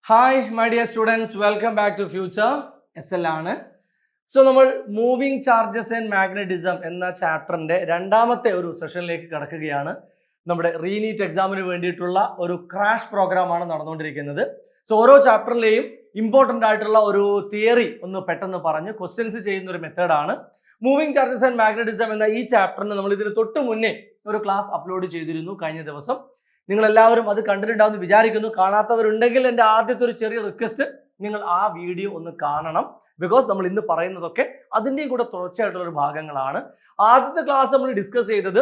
Hi my dear students, welcome back to future SL ആണ്. So നമ്മൾ moving charges and magnetism എന്ന ചാപ്റ്ററിന്റെ രണ്ടാമത്തെ ഒരു സെഷനിലേക്ക് കടക്കുകയാണ്. നമ്മുടെ റീനീറ്റ് എക്സാമിന് വേണ്ടിയിട്ടുള്ള ഒരു ക്രാഷ് പ്രോഗ്രാമാണ് നടന്നുകൊണ്ടിരിക്കുന്നത്. സോ ഓരോ ചാപ്റ്ററിലെയും ഇമ്പോർട്ടൻ്റ് ആയിട്ടുള്ള ഒരു തിയറി ഒന്ന് പെട്ടെന്ന് പറഞ്ഞ് ക്വസ്റ്റ്യൻസ് ചെയ്യുന്ന ഒരു മെത്തേഡാണ്. മൂവിങ് ചാർജസ് ആൻഡ് മാഗ്നറ്റിസം എന്ന ഈ ചാപ്റ്ററിന് നമ്മൾ ഇതിന് തൊട്ട് മുന്നേ ഒരു ക്ലാസ് അപ്ലോഡ് ചെയ്തിരുന്നു കഴിഞ്ഞ ദിവസം. നിങ്ങൾ എല്ലാവരും അത് കണ്ടിട്ടുണ്ടാവുമെന്ന് വിചാരിക്കുന്നു. കാണാത്തവരുണ്ടെങ്കിൽ എൻ്റെ ആദ്യത്തെ ഒരു ചെറിയ റിക്വസ്റ്റ്, നിങ്ങൾ ആ വീഡിയോ ഒന്ന് കാണണം. ബിക്കോസ് നമ്മൾ ഇന്ന് പറയുന്നതൊക്കെ അതിൻ്റെയും കൂടെ തുടർച്ചയായിട്ടുള്ള ഒരു ഭാഗങ്ങളാണ്. ആദ്യത്തെ ക്ലാസ് നമ്മൾ ഡിസ്കസ് ചെയ്തത്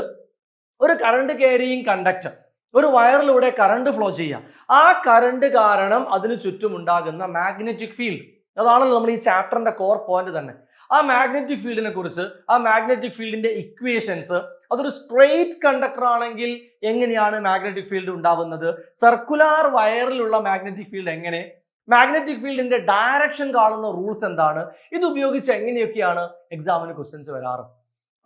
ഒരു കറണ്ട് ക്യാരിയിങ് കണ്ടക്ടർ, ഒരു വയറിലൂടെ കറണ്ട് ഫ്ലോ ചെയ്യുക, ആ കറണ്ട് കാരണം അതിന് ചുറ്റുമുണ്ടാകുന്ന മാഗ്നറ്റിക് ഫീൽഡ്, അതാണല്ലോ നമ്മൾ ഈ ചാപ്റ്ററിന്റെ കോർ പോയിന്റ് തന്നെ. ആ മാഗ്നറ്റിക് ഫീൽഡിനെ കുറിച്ച്, ആ മാഗ്നറ്റിക് ഫീൽഡിന്റെ ഇക്വേഷൻസ്, അതൊരു സ്ട്രെയിറ്റ് കണ്ടക്ടർ ആണെങ്കിൽ എങ്ങനെയാണ് മാഗ്നറ്റിക് ഫീൽഡ് ഉണ്ടാവുന്നത്, സർക്കുലാർ വയറിലുള്ള മാഗ്നറ്റിക് ഫീൽഡ് എങ്ങനെ, മാഗ്നറ്റിക് ഫീൽഡിന്റെ ഡയറക്ഷൻ കാണുന്ന റൂൾസ് എന്താണ്, ഇത് ഉപയോഗിച്ച് എങ്ങനെയൊക്കെയാണ് എക്സാമിന് ക്വസ്റ്റ്യൻസ് വരാറ്,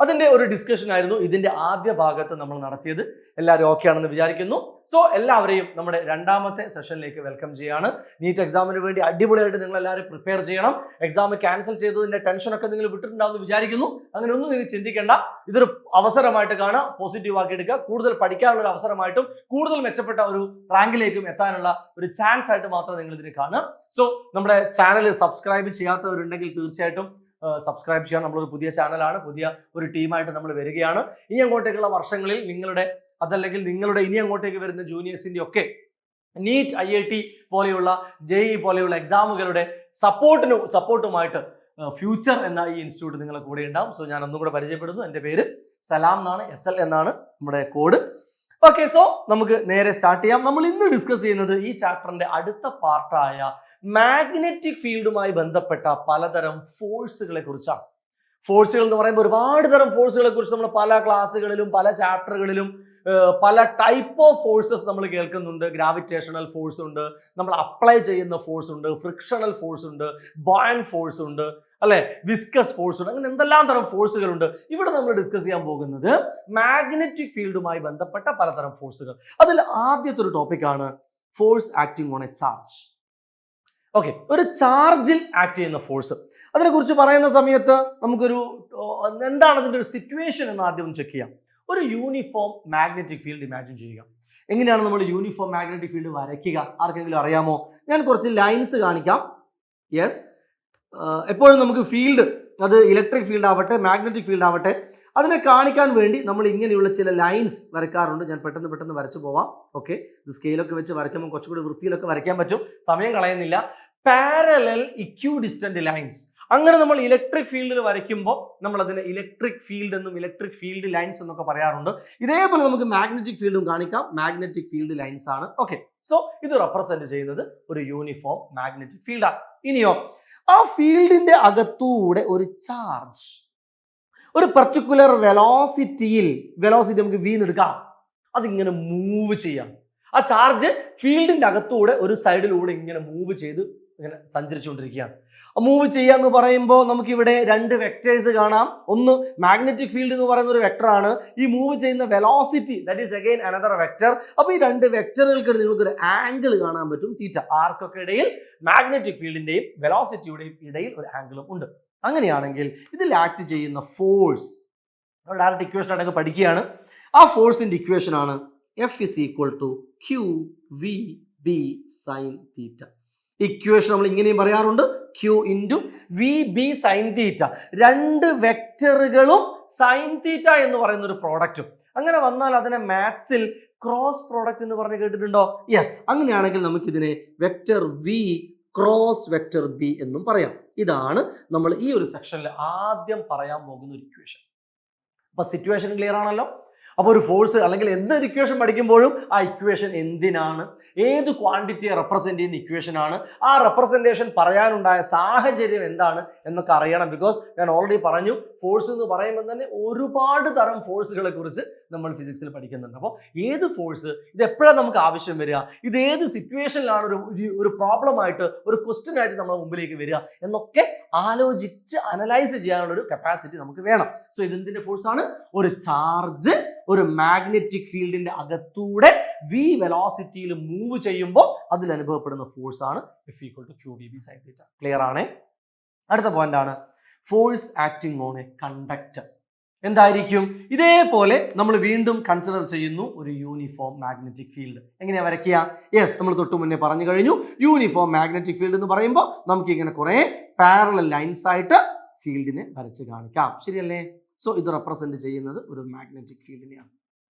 അതിന്റെ ഒരു ഡിസ്കഷൻ ആയിരുന്നു ഇതിന്റെ ആദ്യ ഭാഗത്ത് നമ്മൾ നടത്തിയത്. എല്ലാവരും ഓക്കെ ആണെന്ന് വിചാരിക്കുന്നു. സോ എല്ലാവരെയും നമ്മുടെ രണ്ടാമത്തെ സെഷനിലേക്ക് വെൽക്കം ചെയ്യാണ്. നീറ്റ് എക്സാമിന് വേണ്ടി അടിപൊളിയായിട്ട് നിങ്ങൾ എല്ലാവരും പ്രിപ്പയർ ചെയ്യണം. എക്സാം ക്യാൻസൽ ചെയ്തതിന്റെ ടെൻഷനൊക്കെ നിങ്ങൾ വിട്ടിട്ടുണ്ടാവുമെന്ന് വിചാരിക്കുന്നു. അങ്ങനെ ഒന്നും നിങ്ങൾ ചിന്തിക്കേണ്ട. ഇതൊരു അവസരമായിട്ട് കാണുക, പോസിറ്റീവ് ആക്കി എടുക്കുക. കൂടുതൽ പഠിക്കാനുള്ള ഒരു അവസരമായിട്ടും കൂടുതൽ മെച്ചപ്പെട്ട ഒരു റാങ്കിലേക്കും എത്താനുള്ള ഒരു ചാൻസ് ആയിട്ട് മാത്രം നിങ്ങൾ ഇതിനെ കാണുക. സോ നമ്മുടെ ചാനൽ സബ്സ്ക്രൈബ് ചെയ്യാത്തവരുണ്ടെങ്കിൽ തീർച്ചയായിട്ടും സബ്സ്ക്രൈബ് ചെയ്യാൻ. നമ്മളൊരു പുതിയ ചാനലാണ്, പുതിയ ഒരു ടീമായിട്ട് നമ്മൾ വരികയാണ്. ഇനി അങ്ങോട്ടേക്കുള്ള വർഷങ്ങളിൽ അതല്ലെങ്കിൽ നിങ്ങളുടെ ഇനി അങ്ങോട്ടേക്ക് വരുന്ന ജൂനിയേഴ്സിന്റെ ഒക്കെ നീറ്റ്, IIT പോലെയുള്ള JEE പോലെയുള്ള എക്സാമുകളുടെ സപ്പോർട്ടുമായിട്ട് ഫ്യൂച്ചർ എന്ന ഈ ഇൻസ്റ്റിറ്റ്യൂട്ട് നിങ്ങളെ കൂടെ ഉണ്ടാവും. സോ ഞാൻ ഒന്നും കൂടെ പരിചയപ്പെടുന്നു. എൻ്റെ പേര് സലാം എന്നാണ്, SL എന്നാണ് നമ്മുടെ കോഡ്. ഓക്കെ, സോ നമുക്ക് നേരെ സ്റ്റാർട്ട് ചെയ്യാം. നമ്മൾ ഇന്ന് ഡിസ്കസ് ചെയ്യുന്നത് ഈ ചാപ്റ്ററിന്റെ അടുത്ത പാർട്ടായ മാഗ്നറ്റിക് ഫീൽഡുമായി ബന്ധപ്പെട്ട പലതരം ഫോഴ്സുകളെ കുറിച്ചാണ്. ഫോഴ്സുകൾ എന്ന് പറയുമ്പോൾ ഒരുപാട് തരം ഫോഴ്സുകളെ കുറിച്ച് നമ്മൾ പല ക്ലാസ്സുകളിലും പല ചാപ്റ്ററുകളിലും പല ടൈപ്പ് ഓഫ് ഫോഴ്സസ് നമ്മൾ കേൾക്കുന്നുണ്ട്. ഗ്രാവിറ്റേഷണൽ ഫോഴ്സ് ഉണ്ട്, നമ്മൾ അപ്ലൈ ചെയ്യുന്ന ഫോഴ്സ് ഉണ്ട്, ഫ്രിക്ഷണൽ ഫോഴ്സ് ഉണ്ട്, ബോയൻ ഫോഴ്സ് ഉണ്ട്, അല്ലെ, വിസ്കസ് ഫോഴ്സ് ഉണ്ട്, അങ്ങനെ എന്തെല്ലാം തരം ഫോഴ്സുകളുണ്ട്. ഇവിടെ നമ്മൾ ഡിസ്കസ് ചെയ്യാൻ പോകുന്നത് മാഗ്നറ്റിക് ഫീൽഡുമായി ബന്ധപ്പെട്ട പലതരം ഫോഴ്സുകൾ. അതിൽ ആദ്യത്തെ ഒരു ടോപ്പിക്കാണ് force acting on A charge. Okay, ഒരു ചാർജിൽ ആക്ട് ചെയ്യുന്ന ഫോഴ്സ്, അതിനെക്കുറിച്ച് പറയുന്ന സമയത്ത് നമുക്കൊരു എന്താണ് അതിൻ്റെ ഒരു സിറ്റുവേഷൻ എന്ന് ആദ്യം ചെക്ക് ചെയ്യാം. ഒരു യൂണിഫോം മാഗ്നറ്റിക് ഫീൽഡ് ഇമാജിൻ ചെയ്യുക. എങ്ങനെയാണ് നമ്മൾ യൂണിഫോം മാഗ്നറ്റിക് ഫീൽഡ് വരയ്ക്കുക? ആർക്കെങ്കിലും അറിയാമോ? ഞാൻ കുറച്ച് ലൈൻസ് കാണിക്കാം. യെസ്, എപ്പോഴും നമുക്ക് ഫീൽഡ്, അത് ഇലക്ട്രിക് ഫീൽഡ് ആവട്ടെ മാഗ്നറ്റിക് ഫീൽഡ് ആവട്ടെ, അതിനെ കാണിക്കാൻ വേണ്ടി നമ്മൾ ഇങ്ങനെയുള്ള ചില ലൈൻസ് വരയ്ക്കാറുണ്ട്. ഞാൻ പെട്ടെന്ന് വരച്ചു പോവാം. ഓക്കെ, ഇത് സ്കെയിലൊക്കെ വെച്ച് വരയ്ക്കുമ്പോൾ കുറച്ചുകൂടി വൃത്തിയിലൊക്കെ വരയ്ക്കാൻ പറ്റും, സമയം കളയുന്നില്ല. പാരലൽ ഇക്വിഡിസ്റ്റന്റ് ലൈൻസ്, അങ്ങനെ നമ്മൾ ഇലക്ട്രിക് ഫീൽഡിൽ വരയ്ക്കുമ്പോൾ നമ്മൾ അതിനെ ഇലക്ട്രിക് ഫീൽഡ് എന്നും ഇലക്ട്രിക് ഫീൽഡ് ലൈൻസ് എന്നൊക്കെ പറയാറുണ്ട്. ഇതേപോലെ നമുക്ക് മാഗ്നറ്റിക് ഫീൽഡും കാണിക്കാം. മാഗ്നറ്റിക് ഫീൽഡ് ലൈൻസ് ആണ്. ഓക്കെ, സോ ഇത് റെപ്രസെന്റ് ചെയ്യുന്നത് ഒരു യൂണിഫോം മാഗ്നറ്റിക് ഫീൽഡാണ്. ഇനിയോ, ആ ഫീൽഡിന്റെ അകത്തൂടെ ഒരു ചാർജ് ഒരു പർട്ടിക്കുലർ വെലോസിറ്റി നമുക്ക് V എടുക്കാം, അതിങ്ങനെ മൂവ് ചെയ്യാം. ആ ചാർജ് ഫീൽഡിന്റെ അകത്തൂടെ ഒരു സൈഡിലൂടെ ഇങ്ങനെ മൂവ് ചെയ്ത് ഇങ്ങനെ സഞ്ചരിച്ചുകൊണ്ടിരിക്കുകയാണ്. മൂവ് ചെയ്യുക എന്ന് പറയുമ്പോൾ നമുക്കിവിടെ രണ്ട് വെക്ടേഴ്സ് കാണാം. ഒന്ന് മാഗ്നറ്റിക് ഫീൽഡ് എന്ന് പറയുന്ന ഒരു വെക്ടറാണ്. ഈ മൂവ് ചെയ്യുന്ന velocity, that is again another vector. അപ്പോൾ ഈ രണ്ട് വെക്ടറുകൾക്ക് നിങ്ങൾക്കൊരു ആംഗിൾ കാണാൻ പറ്റും, തീറ്റ. ആർക്കൊക്കെ ഇടയിൽ? മാഗ്നറ്റിക് ഫീൽഡിന്റെയും വെലോസിറ്റിയുടെയും ഇടയിൽ ഒരു ആംഗിളും ഉണ്ട്. അങ്ങനെയാണെങ്കിൽ ഇതിൽ ആക്ട് ചെയ്യുന്ന ഫോഴ്സ് ഡയറക്റ്റ് ഇക്വേഷൻ ആയിട്ട് പഠിക്കുകയാണ്. ആ ഫോഴ്സിന്റെ ഇക്വേഷൻ ആണ് F = QVB sin θ. ഇക്വേഷൻ നമ്മൾ ഇങ്ങനെയും പറയാറുണ്ട്, Q × VB sin θ. രണ്ട് വെക്ടറുകളും sin θ എന്ന് പറയുന്ന ഒരു പ്രോഡക്റ്റും. അങ്ങനെ വന്നാൽ അതിനെ മാത്സിൽ ക്രോസ് പ്രോഡക്റ്റ് എന്ന് പറഞ്ഞ് കേട്ടിട്ടുണ്ടോ? യെസ്, അങ്ങനെയാണെങ്കിൽ നമുക്ക് ഇതിനെ vector V cross vector B എന്നും പറയാം. ഇതാണ് നമ്മൾ ഈ ഒരു സെക്ഷനിൽ ആദ്യം പറയാൻ പോകുന്ന ഒരു ഇക്വേഷൻ. അപ്പൊ സിറ്റുവേഷൻ ക്ലിയർ ആണല്ലോ. അപ്പോൾ ഒരു ഫോഴ്സ് അല്ലെങ്കിൽ എന്തൊരു ഇക്വേഷൻ പഠിക്കുമ്പോഴും ആ ഇക്വേഷൻ എന്തിനാണ്, ഏത് ക്വാണ്ടിറ്റിയെ റെപ്രസെന്റ് ചെയ്യുന്ന ഇക്വേഷൻ ആണ്, ആ റെപ്രസെന്റേഷൻ പറയാനുണ്ടായ സാഹചര്യം എന്താണ് എന്നൊക്കെ അറിയണം. ബിക്കോസ് ഞാൻ ഓൾറെഡി പറഞ്ഞു, ഫോഴ്സ് എന്ന് പറയുമ്പോൾ തന്നെ ഒരുപാട് തരം ഫോഴ്സുകളെ കുറിച്ച് നമ്മൾ ഫിസിക്സിൽ പഠിക്കുന്നുണ്ട്. അപ്പോൾ ഏത് ഫോഴ്സ്, ഇത് എപ്പോഴാണ് നമുക്ക് ആവശ്യം വരിക, ഇത് ഏത് സിറ്റുവേഷനിലാണ് ഒരു പ്രോബ്ലം ആയിട്ട്, ഒരു ക്വസ്റ്റ്യൻ ആയിട്ട് നമ്മുടെ മുമ്പിലേക്ക് വരിക എന്നൊക്കെ ആലോചിച്ച് അനലൈസ് ചെയ്യാനുള്ള ഒരു കപ്പാസിറ്റി നമുക്ക് വേണം. സോ ഇതെന്തിന്റെ ഫോഴ്സ് ആണ്? ഒരു ചാർജ് ഒരു മാഗ്നറ്റിക് ഫീൽഡിന്റെ അകത്തൂടെ v വെലോസിറ്റിയിൽ മൂവ് ചെയ്യുമ്പോൾ അതിൽ അനുഭവപ്പെടുന്ന ഫോഴ്സ് ആണ് F = QVB sin θ. ക്ലിയർ ആണ്? അടുത്ത പോയിന്റ് ആണ് force acting on a conductor. എന്തായിരിക്കും? ഇതേപോലെ നമ്മൾ വീണ്ടും കൺസിഡർ ചെയ്യുന്നു ഒരു യൂണിഫോം മാഗ്നറ്റിക് ഫീൽഡ്. എങ്ങനെയാ വരയ്ക്കുക? യെസ്, നമ്മൾ തൊട്ട് മുന്നേ പറഞ്ഞു കഴിഞ്ഞു. യൂണിഫോം മാഗ്നറ്റിക് ഫീൽഡ് എന്ന് പറയുമ്പോൾ നമുക്ക് ഇങ്ങനെ കുറെ പാരലൽ ലൈൻസ് ആയിട്ട് ഫീൽഡിനെ വരച്ച് കാണിക്കാം. ശരിയല്ലേ? സോ ഇത് റെപ്രസെന്റ് ചെയ്യുന്നത് ഒരു മാഗ്നറ്റിക് ഫീൽഡിനെയാണ്.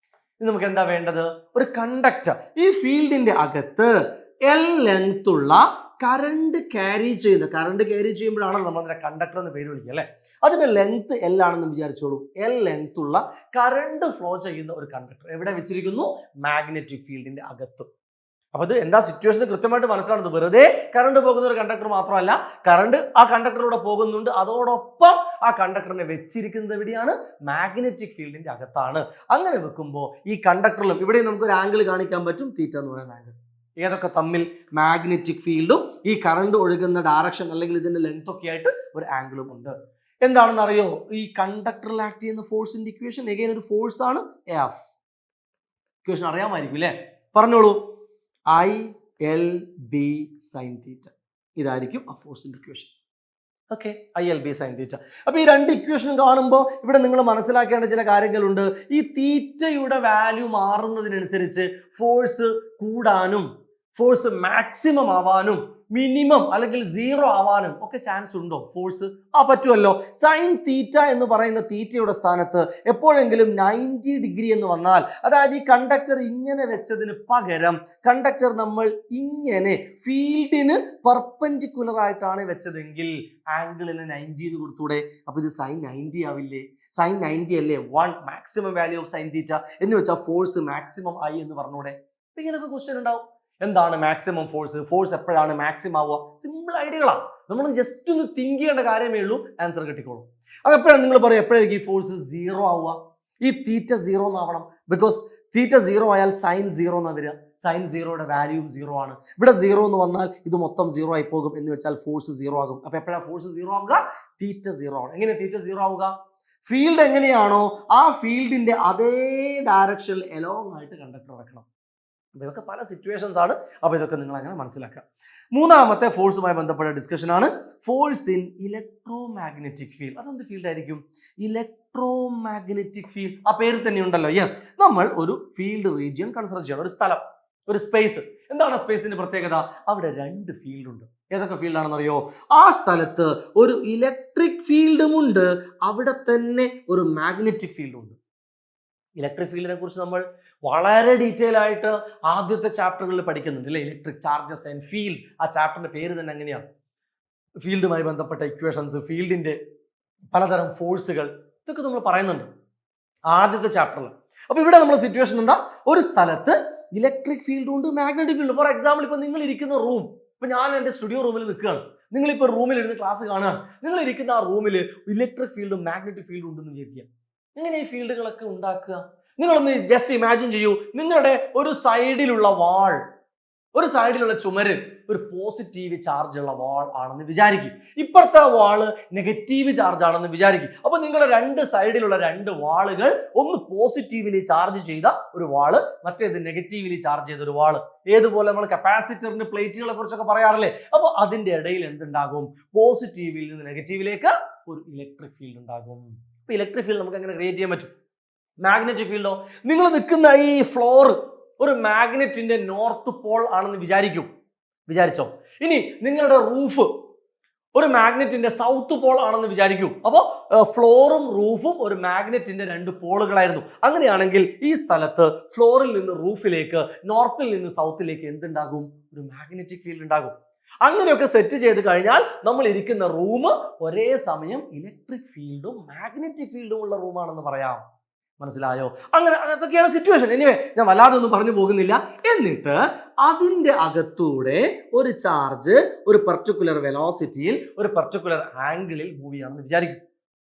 ഇത് നമുക്ക് എന്താ വേണ്ടത്? ഒരു കണ്ടക്ടർ. ഈ ഫീൽഡിന്റെ അകത്ത് L ലെങ്ത് ഉള്ള കറണ്ട് ക്യാരി ചെയ്യുമ്പോഴാണല്ലോ നമ്മൾ അതിനെ കണ്ടക്ടർ എന്ന് പേര് വിളിക്കുക അല്ലെ. അതിന്റെ ലെങ്ത് L ആണെന്ന് വിചാരിച്ചോളൂ. L ലെങ്ത് ഉള്ള കറണ്ട് ഫ്ലോ ചെയ്യുന്ന ഒരു കണ്ടക്ടർ എവിടെ വെച്ചിരിക്കുന്നു? മാഗ്നറ്റിക് ഫീൽഡിന്റെ അകത്ത്. അപ്പൊ ഇത് എന്താ സിറ്റുവേഷൻ കൃത്യമായിട്ട് മനസ്സിലാവുന്നത്. വെറുതെ കറണ്ട് പോകുന്ന ഒരു കണ്ടക്ടർ മാത്രമല്ല, കറണ്ട് ആ കണ്ടക്ടറിലൂടെ പോകുന്നുണ്ട്, അതോടൊപ്പം ആ കണ്ടക്ടറിനെ വെച്ചിരിക്കുന്നത് എവിടെയാണ്? മാഗ്നറ്റിക് ഫീൽഡിന്റെ അകത്താണ്. അങ്ങനെ വെക്കുമ്പോൾ ഈ കണ്ടക്ടറിലും ഇവിടെ നമുക്ക് ഒരു ആംഗിൾ കാണിക്കാൻ പറ്റും, തീറ്റ എന്ന് പറയുന്ന ആംഗിൾ. ഏതൊക്കെ തമ്മിൽ? മാഗ്നറ്റിക് ഫീൽഡും ഈ കറണ്ട് ഒഴുകുന്ന ഡയറക്ഷൻ അല്ലെങ്കിൽ ഇതിന്റെ ലെങ്ത് ഒക്കെ ആയിട്ട് ഒരു ആംഗിളും ഉണ്ട്. എന്താണെന്ന് അറിയോ? ഈ കണ്ടക്ടറിൽ ആക്ട് ചെയ്യുന്ന ഫോഴ്സിന്റെ ഇക്വേഷൻ എഗൈൻ ഒരു ഫോഴ്സ് ആണ് F. ഇക്വേഷൻ അറിയാമായിരിക്കും അല്ലേ? പറഞ്ഞോളൂ. ILB sin θ. ഇതായിരിക്കും ആ ഫോഴ്സിന്റെ ഇക്വേഷൻ. Okay, ILB sin θ. അപ്പൊ ഈ രണ്ട് ഇക്വേഷനും കാണുമ്പോൾ ഇവിടെ നിങ്ങൾ മനസ്സിലാക്കേണ്ട ചില കാര്യങ്ങളുണ്ട്. ഈ തീറ്റയുടെ വാല്യൂ മാറുന്നതിനനുസരിച്ച് ഫോഴ്സ് കൂടാനും ഫോഴ്സ് മാക്സിമം ആവാനും മിനിമം അല്ലെങ്കിൽ 0 ആവാനും ഒക്കെ ചാൻസ് ഉണ്ടോ? ഫോഴ്സ് പറ്റുമല്ലോ. സൈൻ തീറ്റ എന്ന് പറയുന്ന തീറ്റയുടെ സ്ഥാനത്ത് എപ്പോഴെങ്കിലും 90 ഡിഗ്രി എന്ന് വന്നാൽ, അതായത് ഈ കണ്ടക്ടർ ഇങ്ങനെ വെച്ചതിന് പകരം കണ്ടക്ടർ നമ്മൾ ഇങ്ങനെ ഫീൽഡിന് പെർപെൻഡിക്കുലർ ആയിട്ടാണ് വെച്ചതെങ്കിൽ ആംഗിളിന് 90 എന്ന് കൊടുത്തൂടെ? അപ്പൊ ഇത് സൈൻ 90 ആവില്ലേ? സൈൻ 90 അല്ലേ 1 maximum value of sine theta എന്ന് വെച്ചാൽ ഫോഴ്സ് മാക്സിമം ആയി എന്ന് പറഞ്ഞൂടെ? അപ്പൊ ഇങ്ങനൊക്കെ ക്വസ്റ്റ്യൻ ഉണ്ടാവും. എന്താണ് മാക്സിമം ഫോഴ്സ്? ഫോഴ്സ് എപ്പോഴാണ് മാക്സിമം ആവുക? സിമ്പിൾ ഐഡിയകളാണ്. നമ്മൾ ജസ്റ്റ് ഒന്ന് തിങ്ക് ചെയ്യേണ്ട കാര്യമേ ഉള്ളൂ, ആൻസർ കിട്ടിക്കോളും. അതെപ്പോഴാണ് നിങ്ങൾ പറയും എപ്പോഴായിരിക്കും ഈ ഫോഴ്സ് 0 ആവുക? ഈ തീറ്റ 0 എന്നാവണം. ബിക്കോസ് തീറ്റ 0 ആയാൽ സൈൻ 0 എന്നാ വരിക. സൈൻ 0യുടെ വാല്യൂ 0 ആണ്. ഇവിടെ 0 എന്ന് വന്നാൽ ഇത് മൊത്തം 0 ആയി പോകും എന്ന് വെച്ചാൽ ഫോഴ്സ് 0 ആകും. അപ്പൊ എപ്പോഴാണ് ഫോഴ്സ് 0 ആവുക? തീറ്റ 0 ആണ്. എങ്ങനെ തീറ്റ 0 ആവുക? ഫീൽഡ് എങ്ങനെയാണോ ആ ഫീൽഡിന്റെ അതേ ഡയറക്ഷനിൽ എലോങ് ആയിട്ട് കണ്ടക്ടർ വെക്കണം. അപ്പൊ ഇതൊക്കെ പല സിറ്റുവേഷൻസ് ആണ്. അപ്പൊ ഇതൊക്കെ നിങ്ങൾ അങ്ങനെ മനസ്സിലാക്കുക. മൂന്നാമത്തെ ഫോഴ്സുമായി ബന്ധപ്പെട്ട ഡിസ്കഷൻ ആണ് force in electro magnetic field. അതെന്ത് ഫീൽഡ് ആയിരിക്കും? Electro magnetic field. ആ പേര് തന്നെ ഉണ്ടല്ലോ. യെസ്, നമ്മൾ ഒരു ഫീൽഡ് റീജിയൻ കൺസിഡർ ചെയ്യണം, ഒരു സ്ഥലം, ഒരു സ്പേസ്. എന്താണ് സ്പേസിന്റെ പ്രത്യേകത? അവിടെ 2 ഫീൽഡ് ഉണ്ട്. ഏതൊക്കെ ഫീൽഡ് ആണെന്ന് അറിയോ? ആ സ്ഥലത്ത് ഒരു ഇലക്ട്രിക് ഫീൽഡും ഉണ്ട്, അവിടെ തന്നെ ഒരു മാഗ്നറ്റിക് ഫീൽഡും ഉണ്ട്. ഇലക്ട്രിക് ഫീൽഡിനെ കുറിച്ച് നമ്മൾ വളരെ ഡീറ്റെയിൽ ആയിട്ട് ആദ്യത്തെ ചാപ്റ്ററുകളിൽ പഠിക്കുന്നുണ്ട് അല്ലേ? Electric charges and field. ആ ചാപ്റ്ററിന്റെ പേര് തന്നെ അങ്ങനെയാണ്. ഫീൽഡുമായി ബന്ധപ്പെട്ട ഇക്വേഷൻസ്, ഫീൽഡിന്റെ പലതരം ഫോഴ്സുകൾ, ഇതൊക്കെ നമ്മൾ പറയുന്നുണ്ട് ആദ്യത്തെ ചാപ്റ്ററിൽ. അപ്പൊ ഇവിടെ നമ്മുടെ സിറ്റുവേഷൻ എന്താ? ഒരു സ്ഥലത്ത് ഇലക്ട്രിക് ഫീൽഡും ഉണ്ട്, മാഗ്നറ്റിക് ഫീൽഡ്. ഫോർ എക്സാമ്പിൾ, ഇപ്പൊ നിങ്ങൾ ഇരിക്കുന്ന റൂം, ഇപ്പൊ ഞാൻ എൻ്റെ സ്റ്റുഡിയോ റൂമിൽ നിൽക്കുകയാണ്, നിങ്ങളിപ്പോ റൂമിൽ ഇരുന്ന് ക്ലാസ് കാണുകയാണ്. നിങ്ങൾ ഇരിക്കുന്ന ആ റൂമിൽ ഇലക്ട്രിക് ഫീൽഡും മാഗ്നറ്റിക് ഫീൽഡും ഉണ്ടെന്ന് വിചാരിക്കുക. എങ്ങനെ ഈ ഫീൽഡുകളൊക്കെ ഉണ്ടാക്കുക? നിങ്ങളൊന്ന് ജസ്റ്റ് ഇമാജിൻ ചെയ്യൂ. നിങ്ങളുടെ ഒരു സൈഡിലുള്ള വാൾ, ഒരു സൈഡിലുള്ള ചുമര് ഒരു പോസിറ്റീവ് ചാർജ് ഉള്ള വാൾ ആണെന്ന് വിചാരിക്കും. ഇപ്പുറത്തെ വാള് നെഗറ്റീവ് ചാർജ് ആണെന്ന് വിചാരിക്കും. അപ്പൊ നിങ്ങളുടെ 2 സൈഡിലുള്ള 2 വാളുകൾ, ഒന്ന് പോസിറ്റീവ്ലി ചാർജ് ചെയ്ത ഒരു വാള്, മറ്റേത് നെഗറ്റീവ്ലി ചാർജ് ചെയ്ത ഒരു വാള്. ഏതുപോലെ നമ്മൾ കപ്പാസിറ്ററിന്റെ പ്ലേറ്റുകളെ കുറിച്ചൊക്കെ പറയാറില്ലേ? അപ്പൊ അതിന്റെ ഇടയിൽ എന്തുണ്ടാകും? പോസിറ്റീവിൽ നിന്ന് നെഗറ്റീവിലേക്ക് ഒരു ഇലക്ട്രിക് ഫീൽഡ് ഉണ്ടാകും. അപ്പൊ ഇലക്ട്രിക് ഫീൽഡ് നമുക്ക് എങ്ങനെ ക്രിയേറ്റ് ചെയ്യാൻ പറ്റും? മാഗ്നറ്റിക് ഫീൽഡോ? നിങ്ങൾ നിൽക്കുന്ന ഈ ഫ്ലോർ ഒരു മാഗ്നറ്റിന്റെ നോർത്ത് പോൾ ആണെന്ന് വിചാരിച്ചോ. ഇനി നിങ്ങളുടെ റൂഫ് ഒരു മാഗ്നറ്റിന്റെ സൗത്ത് പോൾ ആണെന്ന് വിചാരിക്കൂ. അപ്പോൾ ഫ്ലോറും റൂഫും ഒരു മാഗ്നറ്റിന്റെ 2 പോളുകളായിരുന്നു. അങ്ങനെയാണെങ്കിൽ ഈ സ്ഥലത്ത് ഫ്ലോറിൽ നിന്ന് റൂഫിലേക്ക്, നോർത്തിൽ നിന്ന് സൗത്തിലേക്ക് എന്തുണ്ടാകും? ഒരു മാഗ്നറ്റിക് ഫീൽഡ് ഉണ്ടാകും. അങ്ങനെയൊക്കെ സെറ്റ് ചെയ്ത് കഴിഞ്ഞാൽ നമ്മൾ ഇരിക്കുന്ന റൂം ഒരേ സമയം ഇലക്ട്രിക് ഫീൽഡും മാഗ്നറ്റിക് ഫീൽഡും ഉള്ള റൂമാണെന്ന് പറയാം. മനസ്സിലായോ? അങ്ങനെ അതൊക്കെയാണ് സിറ്റുവേഷൻ. എനിവേ, ഞാൻ വല്ലാതെ ഒന്നും പറഞ്ഞു പോകുന്നില്ല. എന്നിട്ട് അതിൻ്റെ അകത്തൂടെ ഒരു ചാർജ് ഒരു പർട്ടിക്കുലർ വെലോസിറ്റിയിൽ ഒരു പർട്ടിക്കുലർ ആംഗിളിൽ മൂവ് ചെയ്യാണെന്ന് വിചാരിക്കും.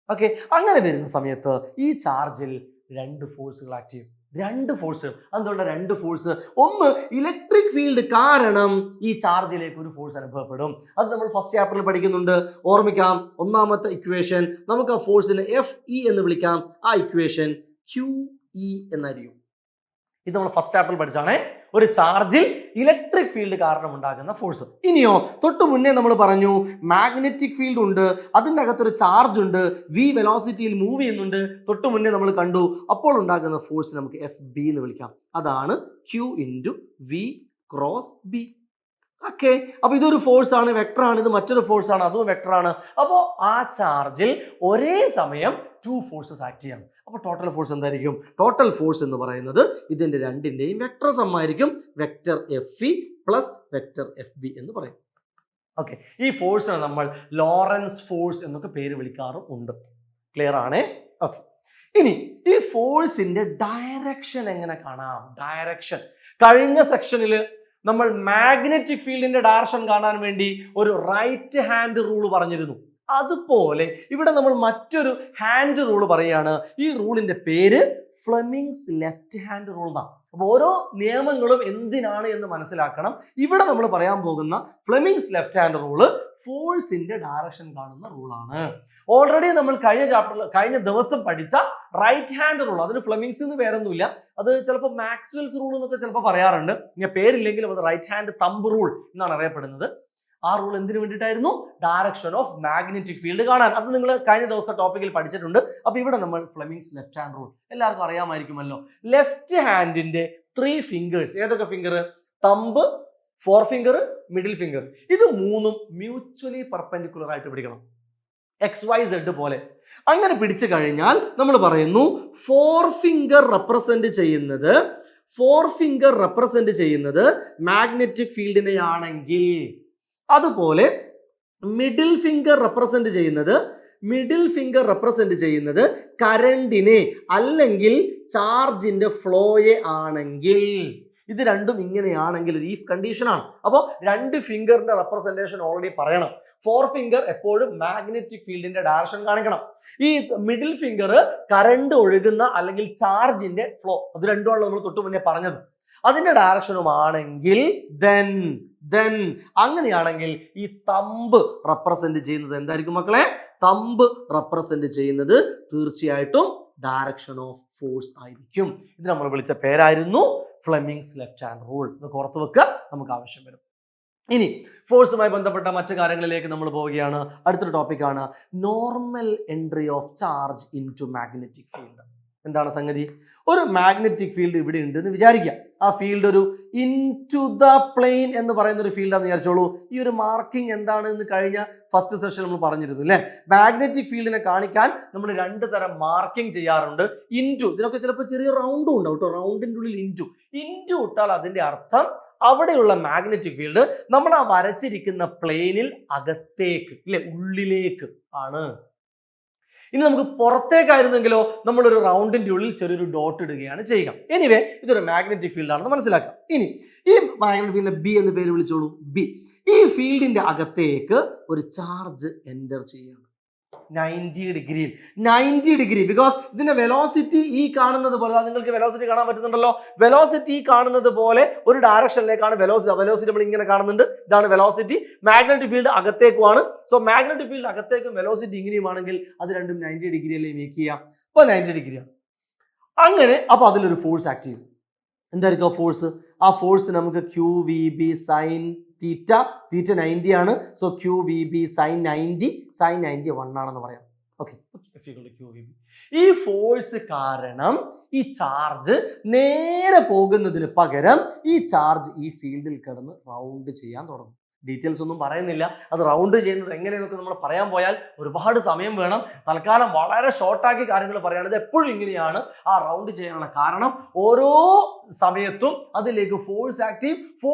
ഓക്കെ, അങ്ങനെ വരുന്ന സമയത്ത് ഈ ചാർജിൽ 2 ഫോഴ്സുകൾ ആക്ട് ചെയ്യും. 2 ഫോഴ്സ്. അതുകൊണ്ടാണ് 2 ഫോഴ്സ്. ഒന്ന് ഇലക്ട്രിക് ഫീൽഡ് കാരണം ഈ ചാർജിലേക്ക് ഒരു ഫോഴ്സ് അനുഭവപ്പെടും. അത് നമ്മൾ ഫസ്റ്റ് ചാപ്റ്ററിൽ പഠിക്കുന്നുണ്ട്. ഓർമ്മിക്കാം, ഒന്നാമത്തെ ഇക്വേഷൻ. നമുക്ക് ആ ഫോഴ്സിനെ FE എന്ന് വിളിക്കാം. ആ ഇക്വേഷൻ QE എന്നായിരിക്കും. ഇത് നമ്മൾ ഫസ്റ്റ് ചാപ്റ്ററിൽ പഠിച്ചാണ്. ഒരു ചാർജിൽ ഇലക്ട്രിക് ഫീൽഡ് കാരണം ഉണ്ടാകുന്ന ഫോഴ്സ്. ഇനിയോ തൊട്ട് മുന്നേ നമ്മൾ പറഞ്ഞു മാഗ്നറ്റിക് ഫീൽഡ് ഉണ്ട്, അതിൻ്റെ അകത്തൊരു ചാർജ് ഉണ്ട്, v വെലോസിറ്റിയിൽ മൂവ് ചെയ്യുന്നുണ്ട്. തൊട്ട് മുന്നേ നമ്മൾ കണ്ടു. അപ്പോൾ ഉണ്ടാകുന്ന ഫോഴ്സ് നമുക്ക് FB എന്ന് വിളിക്കാം. അതാണ് Q × V cross B. Okay, അപ്പൊ ഇതൊരു ഫോഴ്സ് ആണ്, വെക്ടർ ആണ്. ഇത് മറ്റൊരു ഫോഴ്സ് ആണ്, അതും വെക്ടർ ആണ്. അപ്പോൾ ആ ചാർജിൽ ഒരേ സമയം 2 ഫോഴ്സസ് ആക്ട് ചെയ്യാം. അപ്പോൾ ടോട്ടൽ ഫോഴ്സ് എന്തായിരിക്കും? ടോട്ടൽ ഫോഴ്സ് എന്ന് പറയുന്നത് ഇതിന്റെ രണ്ടിന്റെയും വെക്ടർ സം ആയിരിക്കും. Vector FE plus vector FB എന്ന് പറയും. ഓക്കെ, ഈ ഫോഴ്സിനെ നമ്മൾ ലോറൻസ് ഫോഴ്സ് എന്നൊക്കെ പേര് വിളിക്കാറും ഉണ്ട്. ക്ലിയർ ആണേ? ഓക്കെ, ഇനി ഈ ഫോഴ്സിന്റെ ഡയറക്ഷൻ എങ്ങനെ കാണാം? ഡയറക്ഷൻ കഴിഞ്ഞ സെക്ഷനിൽ നമ്മൾ മാഗ്നറ്റിക് ഫീൽഡിന്റെ ഡയറക്ഷൻ കാണാൻ വേണ്ടി ഒരു റൈറ്റ് ഹാൻഡ് റൂൾ പറഞ്ഞിരുന്നു. അതുപോലെ ഇവിടെ നമ്മൾ മറ്റൊരു ഹാൻഡ് റൂൾ പറയുകയാണ്. ഈ റൂളിന്റെ പേര് ഫ്ലെമിങ്സ് ലെഫ്റ്റ് ഹാൻഡ് റൂൾ എന്നാണ്. അപ്പോൾ ഓരോ നിയമങ്ങളും എന്തിനാണ് എന്ന് മനസ്സിലാക്കണം. ഇവിടെ നമ്മൾ പറയാൻ പോകുന്ന ഫ്ലെമിങ്സ് ലെഫ്റ്റ് ഹാൻഡ് റൂള് ഫോഴ്സിന്റെ ഡയറക്ഷൻ കാണുന്ന റൂളാണ്. ഓൾറെഡി നമ്മൾ കഴിഞ്ഞ ദിവസം പഠിച്ച റൈറ്റ് ഹാൻഡ് റൂൾ, അതിന് ഫ്ലെമിങ്സ് എന്ന് പേരൊന്നുമില്ല. അത് ചിലപ്പോൾ മാക്സ്വെൽസ് റൂൾ എന്നൊക്കെ ചിലപ്പോൾ പറയാറുണ്ട്. ഇങ്ങനെ പേരില്ലെങ്കിലും അത് റൈറ്റ് ഹാൻഡ് തമ്പ് റൂൾ എന്നാണ് അറിയപ്പെടുന്നത്. ആ റൂൾ എന്തിനു വേണ്ടിയിട്ടായിരുന്നു? ഡയറക്ഷൻ ഓഫ് മാഗ്നറ്റിക് ഫീൽഡ് കാണാൻ. അത് നിങ്ങൾ കഴിഞ്ഞ ദിവസത്തെ ടോപ്പിക്കിൽ പഠിച്ചിട്ടുണ്ട്. അപ്പൊ ഇവിടെ നമ്മൾ ഫ്ലെമിങ്സ് ലെഫ്റ്റ് ഹാൻഡ് റൂൾ എല്ലാവർക്കും അറിയാമായിരിക്കുമല്ലോ. ലെഫ്റ്റ് ഹാൻഡിന്റെ 3 ഫിംഗേഴ്സ് ഏതൊക്കെ finger? Thumb, 4 finger, middle finger. ഇത് മൂന്നും മ്യൂച്വലി പെർപെൻഡിക്കുലർ ആയിട്ട് പിടിക്കണം, XYZ പോലെ. അങ്ങനെ പിടിച്ചു കഴിഞ്ഞാൽ നമ്മൾ പറയുന്നു 4 ഫിംഗർ റെപ്രസെന്റ് ചെയ്യുന്നത് മാഗ്നറ്റിക് ഫീൽഡിനെ ആണെങ്കിൽ, അതുപോലെ മിഡിൽ ഫിംഗർ റെപ്രസെന്റ് ചെയ്യുന്നത് കറണ്ടിനെ അല്ലെങ്കിൽ ചാർജിന്റെ ഫ്ലോയെ ആണെങ്കിൽ, ഇത് രണ്ടും ഇങ്ങനെയാണെങ്കിൽ ഒരു ഈഫ് കണ്ടീഷൻ ആണ്. അപ്പോൾ 2 ഫിംഗറിന്റെ റെപ്രസെന്റേഷൻ ഓൾറെഡി പറയണം. 4 ഫിംഗർ എപ്പോഴും മാഗ്നറ്റിക് ഫീൽഡിന്റെ ഡയറക്ഷൻ കാണിക്കണം. ഈ മിഡിൽ ഫിംഗർ കറണ്ട് ഒഴുകുന്ന അല്ലെങ്കിൽ ചാർജിന്റെ ഫ്ലോ, അത് രണ്ടുമാണ് നമ്മൾ തൊട്ട് മുന്നേ പറഞ്ഞത്, അതിന്റെ ഡയറക്ഷനുമാണെങ്കിൽ then അങ്ങനെയാണെങ്കിൽ ഈ തമ്പ് റെപ്രസെന്റ് ചെയ്യുന്നത് എന്തായിരിക്കും മക്കളെ? തമ്പ് റെപ്രസെന്റ് ചെയ്യുന്നത് തീർച്ചയായിട്ടും ഡയറക്ഷൻ ഓഫ് ഫോഴ്സ് ആയിരിക്കും. ഇത് നമ്മൾ വിളിച്ച പേരായിരുന്നു ഫ്ലെമിങ്സ് ലെഫ്റ്റ് ഹാൻഡ് റൂൾ. ഇത് ഓർത്ത് വെക്കുക, നമുക്ക് ആവശ്യം വരും. ഇനി ഫോഴ്സുമായി ബന്ധപ്പെട്ട മറ്റു കാര്യങ്ങളിലേക്ക് നമ്മൾ പോവുകയാണ്. അടുത്തൊരു ടോപ്പിക്കാണ് normal entry of charge into magnetic field. എന്താണ് സംഗതി? ഒരു മാഗ്നറ്റിക് ഫീൽഡ് ഇവിടെ ഉണ്ട് എന്ന് വിചാരിക്കാം. ആ ഫീൽഡ് ഒരു ഇൻ ടു ദ പ്ലെയിൻ എന്ന് പറയുന്ന ഒരു ഫീൽഡാന്ന് വിചാരിച്ചോളൂ. ഈ ഒരു മാർക്കിംഗ് എന്താണ് എന്ന് കഴിഞ്ഞ ഫസ്റ്റ് സെഷൻ നമ്മൾ പറഞ്ഞിരുന്നു അല്ലേ? മാഗ്നറ്റിക് ഫീൽഡിനെ കാണിക്കാൻ നമ്മൾ 2 തരം മാർക്കിംഗ് ചെയ്യാറുണ്ട്. ഇൻറ്റു, ഇതിനൊക്കെ ചിലപ്പോൾ ചെറിയ റൗണ്ടും ഉണ്ടാവും കേട്ടോ. റൗണ്ടിൻ്റെ ഉള്ളിൽ ഇൻറ്റു ഇട്ടാൽ അതിന്റെ അർത്ഥം അവിടെയുള്ള മാഗ്നറ്റിക് ഫീൽഡ് നമ്മൾ ആ വരച്ചിരിക്കുന്ന പ്ലെയിനിൽ അകത്തേക്ക് അല്ലെ, ഉള്ളിലേക്ക് ആണ്. ഇനി നമുക്ക് പുറത്തേക്കായിരുന്നെങ്കിലോ നമ്മളൊരു റൗണ്ടിന്റെ ഉള്ളിൽ ചെറിയൊരു ഡോട്ട് ഇടുകയാണ് ചെയ്യുക. എനിവേ ഇതൊരു മാഗ്നറ്റിക് ഫീൽഡ് ആണെന്ന് മനസ്സിലാക്കാം. ഇനി ഈ മാഗ്നറ്റിക് ഫീൽഡിനെ ബി എന്ന് പേര് വിളിച്ചോളൂ. ബി, ഈ ഫീൽഡിന്റെ അകത്തേക്ക് ഒരു ചാർജ് എൻ്റർ ചെയ്യാണ് 90 ഡിഗ്രി. ബിക്കോസ് ഇതിന്റെ വെലോസിറ്റി ഈ കാണുന്നത് പോലെ, നിങ്ങൾക്ക് വെലോസിറ്റി കാണാൻ പറ്റുന്നുണ്ടല്ലോ. വെലോസിറ്റി കാണുന്നത് പോലെ ഒരു ഡയറക്ഷനിലേക്കാണ് വെലോസിറ്റി നമ്മൾ ഇങ്ങനെ കാണുന്നുണ്ട്. ഇതാണ് വെലോസിറ്റി. മാഗ്നറ്റിക് ഫീൽഡ് അകത്തേക്കുമാണ്. സോ മാഗ്നറ്റിക് ഫീൽഡ് അകത്തേക്കും വെലോസിറ്റി ഇങ്ങനെയുമാണെങ്കിൽ അത് രണ്ടും 90 ഡിഗ്രി അല്ലേ മേക്ക് ചെയ്യാം. അപ്പോൾ 90 ഡിഗ്രിയാണ്. അങ്ങനെ അപ്പോൾ അതിലൊരു ഫോഴ്സ് ആക്ട് ചെയ്യും. എന്തായിരിക്കും ആ ഫോഴ്സ്? ആ ഫോഴ്സ് നമുക്ക് QVB സൈൻ തീറ്റ 90 ആണ്. സോ QVB സൈൻ 90 1 ആണെന്ന് പറയാം. ഓക്കെ, ഈ ഫോഴ്സ് കാരണം ഈ ചാർജ് നേരെ പോകുന്നതിന് പകരം ഈ ചാർജ് ഈ ഫീൽഡിൽ കിടന്ന് റൗണ്ട് ചെയ്യാൻ തുടങ്ങും. ഡീറ്റെയിൽസ് ഒന്നും പറയുന്നില്ല. അത് റൗണ്ട് ചെയ്യുന്നത് എങ്ങനെയെന്നൊക്കെ നമ്മൾ പറയാൻ പോയാൽ ഒരുപാട് സമയം വേണം. തൽക്കാലം വളരെ ഷോർട്ടാക്കി കാര്യങ്ങൾ പറയുകയാണെങ്കിൽ എപ്പോഴും ഇങ്ങനെയാണ് ആ റൗണ്ട് ചെയ്യാനുള്ള കാരണം. ഓരോ സമയത്തും അതിലേക്ക് ഫോഴ്സ് ആക്ട്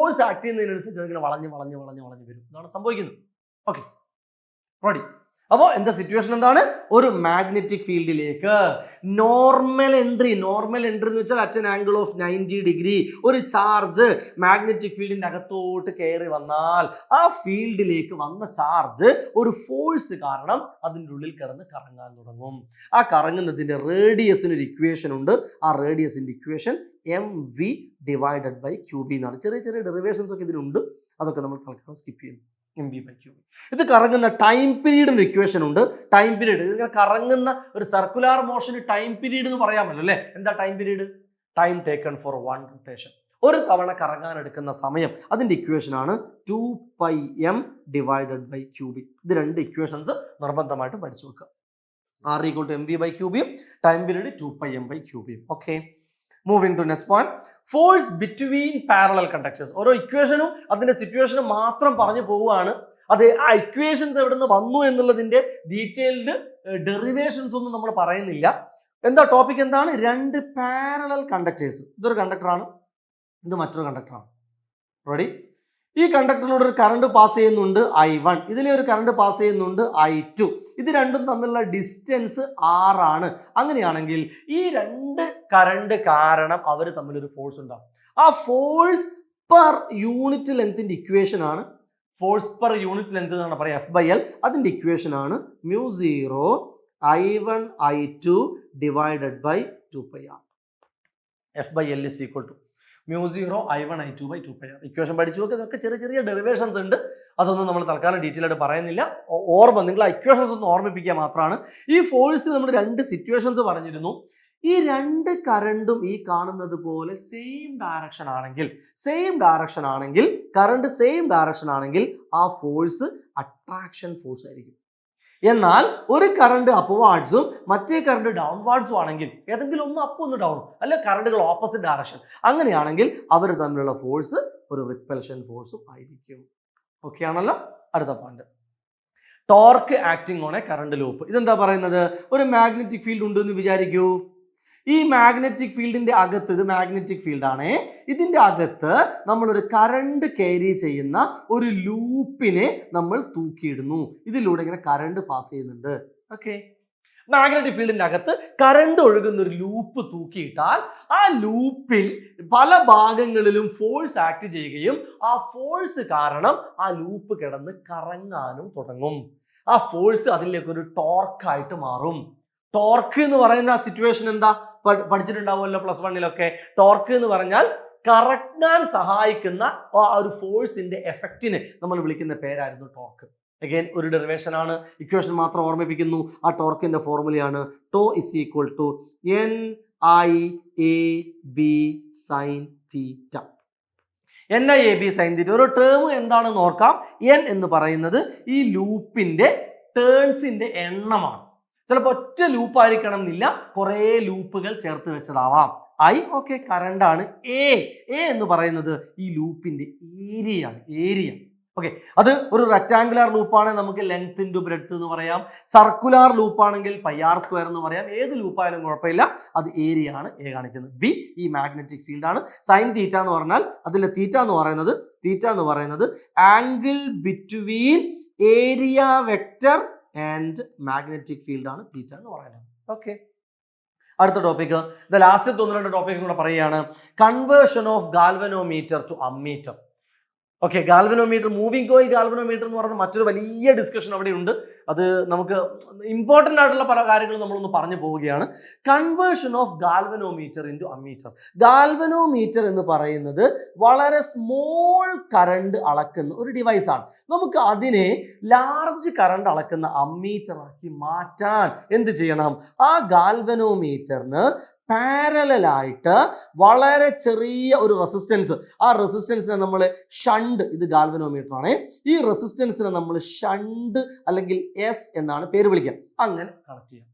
ചെയ്യുന്നതിനനുസരിച്ച് അതിങ്ങനെ വളഞ്ഞ് വരും. ഇതാണ് സംഭവിക്കുന്നത്. Okay, ready? അപ്പോൾ എന്താ സിറ്റുവേഷൻ? എന്താണ്? ഒരു മാഗ്നറ്റിക് ഫീൽഡിലേക്ക് നോർമൽ എൻട്രി എന്ന് വെച്ചാൽ at an angle of 90 degree ഒരു ചാർജ് മാഗ്നറ്റിക് ഫീൽഡിന്റെ അകത്തോട്ട് കയറി വന്നാൽ ആ ഫീൽഡിലേക്ക് വന്ന ചാർജ് ഒരു ഫോഴ്സ് കാരണം അതിൻ്റെ ഉള്ളിൽ കിടന്ന് കറങ്ങാൻ തുടങ്ങും. ആ കറങ്ങുന്നതിന്റെ റേഡിയസിന് ഒരു ഇക്വേഷൻ ഉണ്ട്. ആ റേഡിയസിന്റെ ഇക്വേഷൻ mv/qb എന്നാണ്. ചെറിയ ഡെറിവേഷൻസ് ഒക്കെ ഇതിനുണ്ട്. അതൊക്കെ നമ്മൾ തൽക്കാലം സ്കിപ്പ് ചെയ്യുന്നു. mv/qb. ഇത് കറങ്ങുന്ന ടൈം പീരീഡിന് ഇക്വേഷൻ ഉണ്ട്. ടൈം പീരീഡ്, ഇതിങ്ങനെ കറങ്ങുന്ന ഒരു സർക്കുലാർ മോഷന് ടൈം പീരീഡ് എന്ന് പറയാമല്ലോ അല്ലേ? എന്താ time period? Time taken four one rotation. ഒരു തവണ കറങ്ങാൻ എടുക്കുന്ന സമയം, അതിന്റെ ഇക്വേഷൻ ആണ് 2πm ഡിവൈഡഡ് ബൈ ക്യൂബി. ഇത് രണ്ട് ഇക്വേഷൻസ് നിർബന്ധമായിട്ട് പഠിച്ചു വെക്കുക. R equal to mv/cube, time period 2πm/cube. Okay, moving to next point. Force between parallel conductors. ഓരോ ഇക്വേഷനും അതിന്റെ സിറ്റുവേഷനും മാത്രം പറഞ്ഞു പോവുകയാണ്. അത് ആ ഇക്വേഷൻസ് എവിടെ നിന്ന് വന്നു എന്നുള്ളതിന്റെ ഡീറ്റെയിൽഡ് ഡെറിവേഷൻസ് ഒന്നും നമ്മൾ പറയുന്നില്ല. എന്താ ടോപ്പിക് എന്താണ്? രണ്ട് പാരലൽ കണ്ടക്ടേഴ്സ്. ഇതൊരു കണ്ടക്ടറാണ്, ഇത് മറ്റൊരു കണ്ടക്ടറാണ്. റെഡി? ഈ കണ്ടക്ടറിലൂടെ ഒരു കറണ്ട് പാസ് ചെയ്യുന്നുണ്ട് I1, ഇതിലെ ഒരു കറണ്ട് പാസ് ചെയ്യുന്നുണ്ട് I2. ഇത് രണ്ടും തമ്മിലുള്ള ഡിസ്റ്റൻസ് R ആണ്. അങ്ങനെയാണെങ്കിൽ ഈ രണ്ട് കറണ്ട് കാരണം അവർ തമ്മിലൊരു ഫോഴ്സ് ഉണ്ടാവും. ആ ഫോഴ്സ് പെർ യൂണിറ്റ് ലെങ്ത്തിന്റെ ഇക്വേഷൻ ആണ്, ഫോഴ്സ് പെർ യൂണിറ്റ് ലെങ്ത് എന്നാണ് പറയുക, F/L. അതിന്റെ ഇക്വേഷൻ ആണ് μ0 I1 I2 divided by 2πr. F/L is equal to μ0 I1 I2 by 2πr. Equation പഠിച്ചു നോക്കുക. ഇതൊക്കെ ചെറിയ ചെറിയ ഡെറിവേഷൻസ് ഉണ്ട്, അതൊന്നും നമ്മൾ തൽക്കാലം ഡീറ്റെയിൽ ആയിട്ട് പറയുന്നില്ല. ഓർമ്മ, നിങ്ങൾ ആ ഇക്വേഷൻസ് ഒന്ന് ഓർമ്മിപ്പിക്കുക മാത്രമാണ്. ഈ ഫോഴ്സിൽ നമ്മൾ രണ്ട് സിറ്റുവേഷൻസ് പറഞ്ഞിരുന്നു. ഈ രണ്ട് കറണ്ടും ഈ കാണുന്നത് പോലെ സെയിം ഡയറക്ഷൻ ആണെങ്കിൽ കറണ്ട് സെയിം ഡയറക്ഷൻ ആണെങ്കിൽ ആ ഫോഴ്സ് അട്രാക്ഷൻ ഫോഴ്സ് ആയിരിക്കും. എന്നാൽ ഒരു കറണ്ട് അപ്വാർഡ്സും മറ്റേ കറണ്ട് ഡൗൺവാർഡ്സും ആണെങ്കിൽ, ഏതെങ്കിലും ഒന്ന് അപ്പ് ഒന്ന് ഡൗൺ, അല്ല കറണ്ടുകൾ ഓപ്പോസിറ്റ് ഡയറക്ഷൻ, അങ്ങനെയാണെങ്കിൽ അവർ തമ്മിലുള്ള ഫോഴ്സ് ഒരു റിപ്പൽഷൻ ഫോഴ്സും ആയിരിക്കും. ഓക്കെ ആണല്ലോ? അടുത്ത point, torque acting on A current loop. ഇതെന്താ പറയുന്നത്? ഒരു മാഗ്നറ്റിക് ഫീൽഡ് ഉണ്ട് എന്ന് വിചാരിക്കൂ. ഈ മാഗ്നറ്റിക് ഫീൽഡിന്റെ അകത്ത്, ഇത് മാഗ്നറ്റിക് ഫീൽഡ് ആണ്, ഇതിന്റെ അകത്ത് നമ്മൾ ഒരു കറണ്ട് ക്യാരി ചെയ്യുന്ന ഒരു ലൂപ്പിനെ നമ്മൾ തൂക്കിയിടുന്നു. ഇതിലൂടെ ഇങ്ങനെ കറണ്ട് പാസ് ചെയ്യുന്നുണ്ട്. ഓക്കെ, മാഗ്നറ്റിക് ഫീൽഡിന്റെ അകത്ത് കറണ്ട് ഒഴുകുന്ന ഒരു ലൂപ്പ് തൂക്കിയിട്ടാൽ ആ ലൂപ്പിൽ പല ഭാഗങ്ങളിലും ഫോഴ്സ് ആക്ട് ചെയ്യുകയും ആ ഫോഴ്സ് കാരണം ആ ലൂപ്പ് കിടന്ന് കറങ്ങാനും തുടങ്ങും. ആ ഫോഴ്സ് അതിലേക്ക് ഒരു ടോർക്കായിട്ട് മാറും. ടോർക്ക് എന്ന് പറയുന്ന സിറ്റുവേഷൻ എന്താ പഠിച്ചിട്ടുണ്ടാവുമല്ലോ +1-ലൊക്കെ. ടോർക്ക് എന്ന് പറഞ്ഞാൽ കറങ്ങാൻ സഹായിക്കുന്ന ആ ഒരു ഫോഴ്സിന്റെ എഫക്റ്റിനെ നമ്മൾ വിളിക്കുന്ന പേരായിരുന്നു ടോർക്ക്. അഗൈൻ ഒരു ഡെറിവേഷൻ ആണ്, ഇക്വേഷൻ മാത്രം ഓർമ്മിപ്പിക്കുന്നു. ആ ടോർക്കിന്റെ ഫോർമുലയാണ് tau is equal to NIAB sin θ. NIAB sin θ ഒരു ടേം എന്താണെന്ന് ഓർക്കാം. N എന്ന് പറയുന്നത് ഈ ലൂപ്പിന്റെ ടേൺസിന്റെ എണ്ണമാണ്. ചിലപ്പോൾ ഒറ്റ ലൂപ്പ് ആയിരിക്കണം എന്നില്ല, കുറേ ലൂപ്പുകൾ ചേർത്ത് വെച്ചതാവാം. ഓക്കെ, കറണ്ടാണ്. എ എന്ന് പറയുന്നത് ഈ ലൂപ്പിന്റെ ഏരിയ. ഓക്കെ, അത് ഒരു റെക്ടാങ്കുലർ ലൂപ്പാണ്, നമുക്ക് ലെങ്ത് ഇൻറ്റു ബ്രെഡ്ത്ത് എന്ന് പറയാം. സർക്കുലർ ലൂപ്പാണെങ്കിൽ πr² എന്ന് പറയാം. ഏത് ലൂപ്പായാലും കുഴപ്പമില്ല, അത് ഏരിയ ആണ് എ കാണിക്കുന്നത്. ബി ഈ മാഗ്നറ്റിക് ഫീൽഡ് ആണ്. സൈൻ തീറ്റ എന്ന് പറഞ്ഞാൽ അതിലെ തീറ്റ എന്ന് പറയുന്നത് angle between area vector and magnetic field ആണ് തീറ്റ എന്ന് പറയുന്നത്. ഓക്കെ, അടുത്ത ടോപ്പിക്, ഇത് ലാസ്റ്റ് 1-2 ടോപ്പിക് കൂടെ പറയുകയാണ്. Conversion of galvanometer to ammeter. Okay, galvanometer, moving coil galvanometer എന്ന് പറയുന്നത് മറ്റൊരു വലിയ ഡിസ്കഷൻ അവിടെ ഉണ്ട്. അത് നമുക്ക് ഇമ്പോർട്ടൻ്റ് ആയിട്ടുള്ള പല കാര്യങ്ങളും നമ്മളൊന്ന് പറഞ്ഞു പോവുകയാണ്. Conversion of galvanometer into ammeter. Galvanometer എന്ന് പറയുന്നത് വളരെ സ്മോൾ കറണ്ട് അളക്കുന്ന ഒരു ഡിവൈസ് ആണ്. നമുക്ക് അതിനെ ലാർജ് കറണ്ട് അളക്കുന്ന അമ്മീറ്റർ ആക്കി മാറ്റാൻ എന്ത് ചെയ്യണം? ആ ഗാൽവനോമീറ്ററിന് പാരലായിട്ട് വളരെ ചെറിയ ഒരു റെസിസ്റ്റൻസ്, ആ റെസിസ്റ്റൻസിനെ നമ്മൾ ഷണ്ട്, ഇത് ഗാൽവനോമീറ്റർ ആണ്, ഈ റെസിസ്റ്റൻസിനെ നമ്മൾ ഷണ്ട് അല്ലെങ്കിൽ എസ് എന്നാണ് പേര് വിളിക്കുക. അങ്ങനെ കണക്ട് ചെയ്യാം.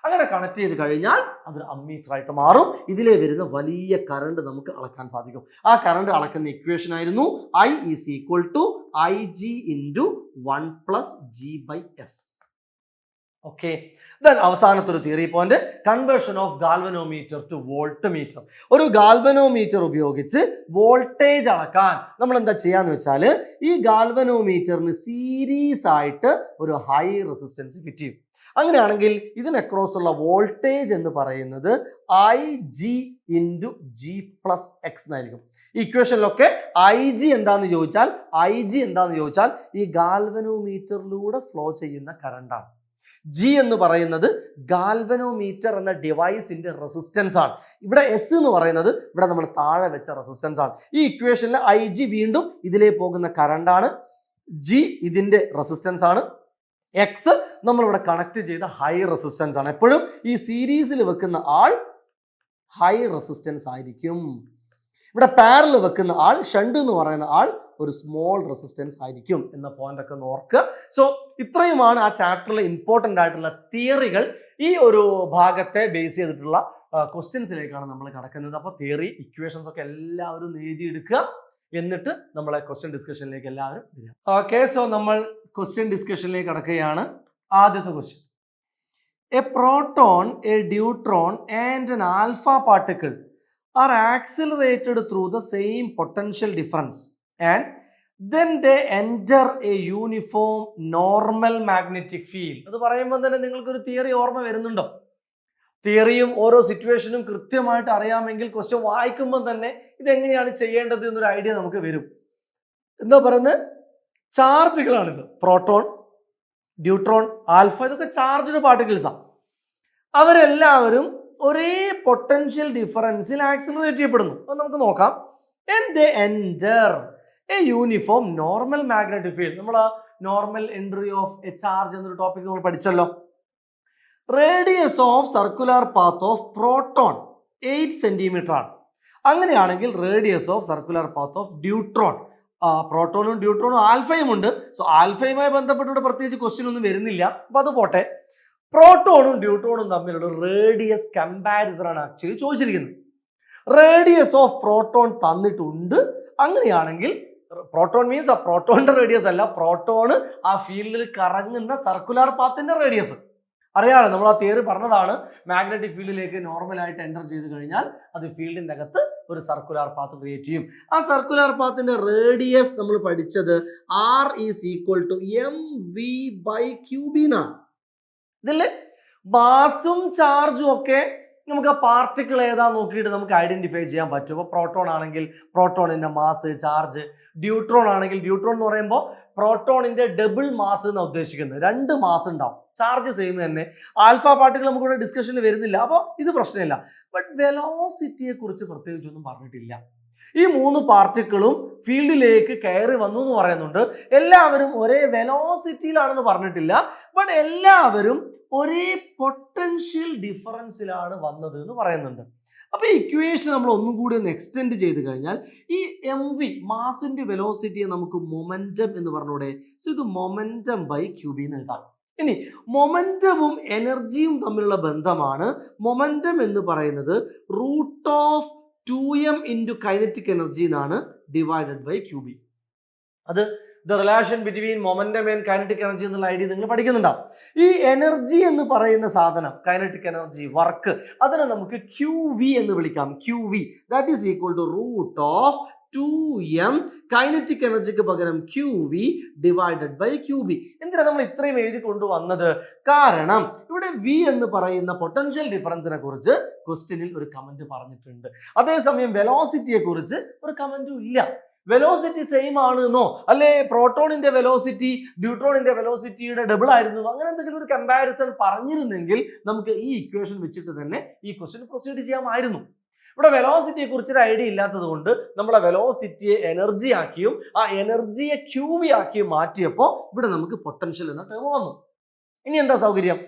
അങ്ങനെ കണക്ട് ചെയ്ത് കഴിഞ്ഞാൽ അതൊരു അമ്മീറ്റർ ആയിട്ട് മാറും. ഇതിലെ വരുന്ന വലിയ കറണ്ട് നമുക്ക് അളക്കാൻ സാധിക്കും. ആ കറണ്ട് അളക്കുന്ന ഇക്വേഷൻ ആയിരുന്നു I is equal to IG into 1 plus G/S. Okay, then അവസാനത്തെ ഒരു theory point, conversion of galvanometer to voltmeter. ഒരു ഗാൽവനോമീറ്റർ ഉപയോഗിച്ച് വോൾട്ടേജ് അളക്കാൻ നമ്മൾ എന്താ ചെയ്യാന്ന് വെച്ചാൽ, ഈ ഗാൽവനോമീറ്ററിന് സീരീസ് ആയിട്ട് ഒരു ഹൈ റെസിസ്റ്റൻസ് ഫിറ്റ് ചെയ്യും. അങ്ങനെയാണെങ്കിൽ ഇതിന് അക്രോസ് ഉള്ള വോൾട്ടേജ് എന്ന് പറയുന്നത് IG into G+X എന്നായിരിക്കും. ഈ ഇക്വേഷനിലൊക്കെ IG എന്താന്ന് ചോദിച്ചാൽ ഈ ഗാൽവനോമീറ്ററിലൂടെ ഫ്ലോ ചെയ്യുന്ന കറണ്ടാണ്. G എന്ന് പറയുന്നത് ഗാൽവനോമീറ്റർ എന്ന ഡിവൈസിന്റെ റെസിസ്റ്റൻസ് ആണ്. ഇവിടെ S എന്ന് പറയുന്നത് ഇവിടെ നമ്മൾ താഴെ വെച്ച റെസിസ്റ്റൻസ് ആണ്. ഈ ഇക്വേഷനിൽ IG വീണ്ടും ഇതിലേ പോകുന്ന കറണ്ടാണ്, G ഇതിന്റെ റെസിസ്റ്റൻസ് ആണ്, X നമ്മളിവിടെ കണക്ട് ചെയ്ത ഹൈ റെസിസ്റ്റൻസ് ആണ്. എപ്പോഴും ഈ സീരീസിൽ വെക്കുന്ന ആൾ ഹൈ റെസിസ്റ്റൻസ് ആയിരിക്കും. ഇവിടെ പാരൽ വെക്കുന്ന ആൾ, ഷണ്ട് എന്ന് പറയുന്ന ആൾ ഒരു സ്മോൾ റെസിസ്റ്റൻസ് ആയിരിക്കും എന്ന പോയിന്റ് ഒക്കെ ഒന്ന് ഓർക്കുക. സോ ഇത്രയുമാണ് ആ ചാപ്റ്ററിലെ ഇമ്പോർട്ടൻ്റ് ആയിട്ടുള്ള തിയറികൾ. ഈ ഒരു ഭാഗത്തെ ബേസ് ചെയ്തിട്ടുള്ള ക്വസ്റ്റ്യൻസിലേക്കാണ് നമ്മൾ കടക്കുന്നത്. അപ്പോൾ തിയറി ഇക്വേഷൻസ് ഒക്കെ എല്ലാവരും എഴുതിയെടുക്കുക. എന്നിട്ട് നമ്മളെ ക്വസ്റ്റ്യൻ ഡിസ്കഷനിലേക്ക് എല്ലാവരും വരിക. ഓക്കെ, സോ നമ്മൾ ക്വസ്റ്റ്യൻ ഡിസ്കഷനിലേക്ക് കടക്കുകയാണ്. ആദ്യത്തെ question: A proton, A deuteron and an alpha particle are accelerated through the same potential difference and then they enter a uniform normal magnetic field. അത് പറയുമ്പോൾ തന്നെ നിങ്ങൾക്കൊരു തിയറി ഓർമ്മ വരുന്നുണ്ടോ? തിയറിയും ഓരോ സിറ്റുവേഷനും കൃത്യമായിട്ട് അറിയാമെങ്കിൽ ക്വസ്റ്റ്യൻ വായിക്കുമ്പോൾ തന്നെ ഇതെങ്ങനെയാണ് ചെയ്യേണ്ടത് എന്നൊരു ഐഡിയ നമുക്ക് വരും. എന്താ പറയുന്നത്? ചാർജുകളാണിത്. പ്രോട്ടോൺ, ഡ്യൂട്രോൺ, ആൽഫ, ഇതൊക്കെ ചാർജ്ഡ് പാർട്ടിക്കിൾസാണ്. അവരെല്ലാവരും ഒരേ പൊട്ടൻഷ്യൽ ഡിഫറൻസിൽ ആക്സിലറേറ്റ് ചെയ്യപ്പെടുന്നു. അത് നമുക്ക് നോക്കാം. And they enter a uniform normal magnetic field. നമ്മൾ normal entry of a charge എന്നൊരു ടോപ്പിക് നമ്മൾ പഠിച്ചല്ലോ. Radius of circular path of proton 8 centimetre ആണ്. അങ്ങനെയാണെങ്കിൽ radius of circular path of deuteron, പ്രോട്ടോണും ഡ്യൂട്രോണും ആൽഫയും ഉണ്ട്. സോ ആൽഫയുമായി ബന്ധപ്പെട്ട് പ്രത്യേകിച്ച് ക്വസ്റ്റ്യൻ ഒന്നും വരുന്നില്ല. അപ്പൊ അത് പോട്ടെ. പ്രോട്ടോണും ഡ്യൂട്രോണും തമ്മിലുള്ള റേഡിയസ് കമ്പാരിസൺ ആണ് ആക്ച്വലി ചോദിച്ചിരിക്കുന്നത്. റേഡിയസ് ഓഫ് പ്രോട്ടോൺ തന്നിട്ടുണ്ട്. അങ്ങനെയാണെങ്കിൽ പ്രോട്ടോൺ മീൻസ് ആ പ്രോട്ടോണിന്റെ റേഡിയസ് അല്ല, പ്രോട്ടോൺ ആ ഫീൽഡിൽ കറങ്ങുന്ന സർക്കുലർ പാത്തിന്റെ റേഡിയസ്. അറിയാലോ, നമ്മൾ ആ തിയറി പറഞ്ഞതാണ്. മാഗ്നറ്റിക് ഫീൽഡിലേക്ക് നോർമലായിട്ട് എൻ്റർ ചെയ്ത് കഴിഞ്ഞാൽ അത് ഫീൽഡിൻ്റെ അകത്ത് ഒരു സർക്കുലർ പാത്ത് ക്രിയേറ്റ് ചെയ്യും. ആ സർക്കുലർ പാത്തിന്റെ റേഡിയസ് നമ്മൾ പഠിച്ചത് R is equal to mv/qb എന്നാണ്. ഇതിൽ മാസും ചാർജും ഒക്കെ നമുക്ക് ആ പാർട്ടിക്കിൾ ഏതാ നോക്കിയിട്ട് നമുക്ക് ഐഡന്റിഫൈ ചെയ്യാൻ പറ്റും. അപ്പോൾ പ്രോട്ടോൺ ആണെങ്കിൽ പ്രോട്ടോണിന്റെ മാസ്, ചാർജ്. ഡ്യൂട്രോൺ ആണെങ്കിൽ ഡ്യൂട്രോൺ എന്ന് പറയുമ്പോൾ പ്രോട്ടോണിന്റെ ഡബിൾ മാസ് എന്നാണ് ഉദ്ദേശിക്കുന്നത്. 2 മാസ് ഉണ്ടാവും, ചാർജ് സെയിം തന്നെ. ആൽഫ പാർട്ടിക്കിൾ നമുക്കിവിടെ ഡിസ്കഷനിൽ വരുന്നില്ല, അപ്പോൾ ഇത് പ്രശ്നമില്ല. ബട്ട് വെലോസിറ്റിയെ കുറിച്ച് പ്രത്യേകിച്ചൊന്നും പറഞ്ഞിട്ടില്ല. ഈ 3 പാർട്ടിക്കിളും ഫീൽഡിലേക്ക് കയറി വന്നു എന്ന് പറയുന്നുണ്ട്. എല്ലാവരും ഒരേ വെലോസിറ്റിയിലാണെന്ന് പറഞ്ഞിട്ടില്ല. ബട്ട് എല്ലാവരും ഒരേ പൊട്ടൻഷ്യൽ ഡിഫറൻസിലാണ് വന്നത് എന്ന് പറയുന്നുണ്ട്. അപ്പൊ ഈ ഇക്വേഷൻ നമ്മൾ ഒന്നും കൂടി ഒന്ന് എക്സ്റ്റെൻഡ് ചെയ്ത് കഴിഞ്ഞാൽ ഈ mv മാസിന്റെ വെലോസിറ്റിയെ നമുക്ക് മൊമെന്റം എന്ന് പറഞ്ഞൂടെ? സോ ഇത് മൊമെന്റം ബൈ ക്യൂബി എന്ന് എഴുതാം. ഇനി മൊമെന്റവും എനർജിയും തമ്മിലുള്ള ബന്ധമാണ്. മൊമെന്റം എന്ന് പറയുന്നത് root of 2m into kinetic energy എന്നാണ്, ഡിവൈഡഡ് ബൈ ക്യൂബി. അത് the relation between momentum and kinetic energy എന്നുള്ള ഐഡിയ നിങ്ങൾ പഠിക്കുന്നുണ്ടാവും. ഈ എനർജി എന്ന് പറയുന്ന സാധനം, കൈനറ്റിക് എനർജി, വർക്ക്, അതിനെ നമുക്ക് QV എന്ന് വിളിക്കാം. QV that is equal to root of 2m kinetic എനർജിക്ക് പകരം QV ഡിവൈഡഡ് ബൈ QB. എന്തിനാണ് നമ്മൾ ഇത്രയും എഴുതി കൊണ്ടുവന്നത്? കാരണം ഇവിടെ V എന്ന് പറയുന്ന പൊട്ടൻഷ്യൽ ഡിഫറൻസിനെ കുറിച്ച് ക്വസ്റ്റ്യനിൽ ഒരു കമന്റ് പറഞ്ഞിട്ടുണ്ട്. അതേസമയം വെലോസിറ്റിയെ കുറിച്ച് ഒരു കമന്റും ഇല്ല. വെലോസിറ്റി സെയിം ആണ് എന്നോ അല്ലെ പ്രോട്ടോണിന്റെ വെലോസിറ്റി ഡ്യൂട്രോണിന്റെ വെലോസിറ്റിയുടെ ഡബിൾ ആയിരുന്നു, അങ്ങനെ എന്തെങ്കിലും ഒരു കമ്പാരിസൺ പറഞ്ഞിരുന്നെങ്കിൽ നമുക്ക് ഈ ഇക്വേഷൻ വെച്ചിട്ട് തന്നെ ഈ ക്വസ്റ്റ്യൻ പ്രൊസീഡ് ചെയ്യാമായിരുന്നു. ഇവിടെ വെലോസിറ്റിയെ കുറിച്ചൊരു ഐഡിയ ഇല്ലാത്തത് കൊണ്ട് നമ്മളെ വെലോസിറ്റിയെ എനർജി ആക്കിയും ആ എനർജിയെ QV ആക്കിയും മാറ്റിയപ്പോൾ ഇവിടെ നമുക്ക് പൊട്ടൻഷ്യൽ എന്ന ടേം വന്നു. ഇനി എന്താ സൗകര്യം?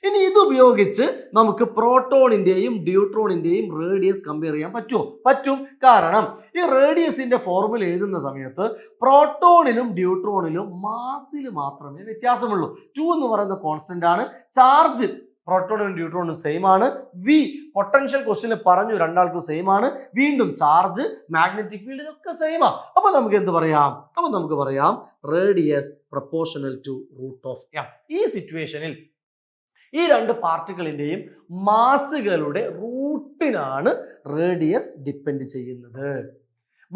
ഇനി ഇത് ഉപയോഗിച്ച് നമുക്ക് പ്രോട്ടോണിന്റെയും ഡ്യൂട്രോണിന്റെയും റേഡിയസ് കമ്പയർ ചെയ്യാൻ പറ്റുമോ? പറ്റും. കാരണം ഈ റേഡിയസിന്റെ ഫോർമുല എഴുതുന്ന സമയത്ത് പ്രോട്ടോണിലും ഡ്യൂട്രോണിലും മാസിൽ മാത്രമേ വ്യത്യാസമുള്ളൂ. 2 എന്ന് പറയുന്ന കോൺസ്റ്റന്റ് ആണ്. ചാർജ് പ്രോട്ടോണും ഡ്യൂട്രോണും സെയിം ആണ്. വി പൊട്ടൻഷ്യൽ ക്വസ്റ്റ്യനിൽ പറഞ്ഞു രണ്ടാൾക്കും സെയിം ആണ്. വീണ്ടും ചാർജ്, മാഗ്നറ്റിക് ഫീൽഡ് ഇതൊക്കെ സെയിം ആണ്. അപ്പൊ നമുക്ക് എന്ത് പറയാം? അപ്പൊ നമുക്ക് പറയാം radius proportional to root of m. ഈ സിറ്റുവേഷനിൽ ഈ 2 പാർട്ടിക്കിളിന്റെയും മാസുകളുടെ റൂട്ടിനാണ് റേഡിയസ് ഡിപ്പെൻഡ് ചെയ്യുന്നത്.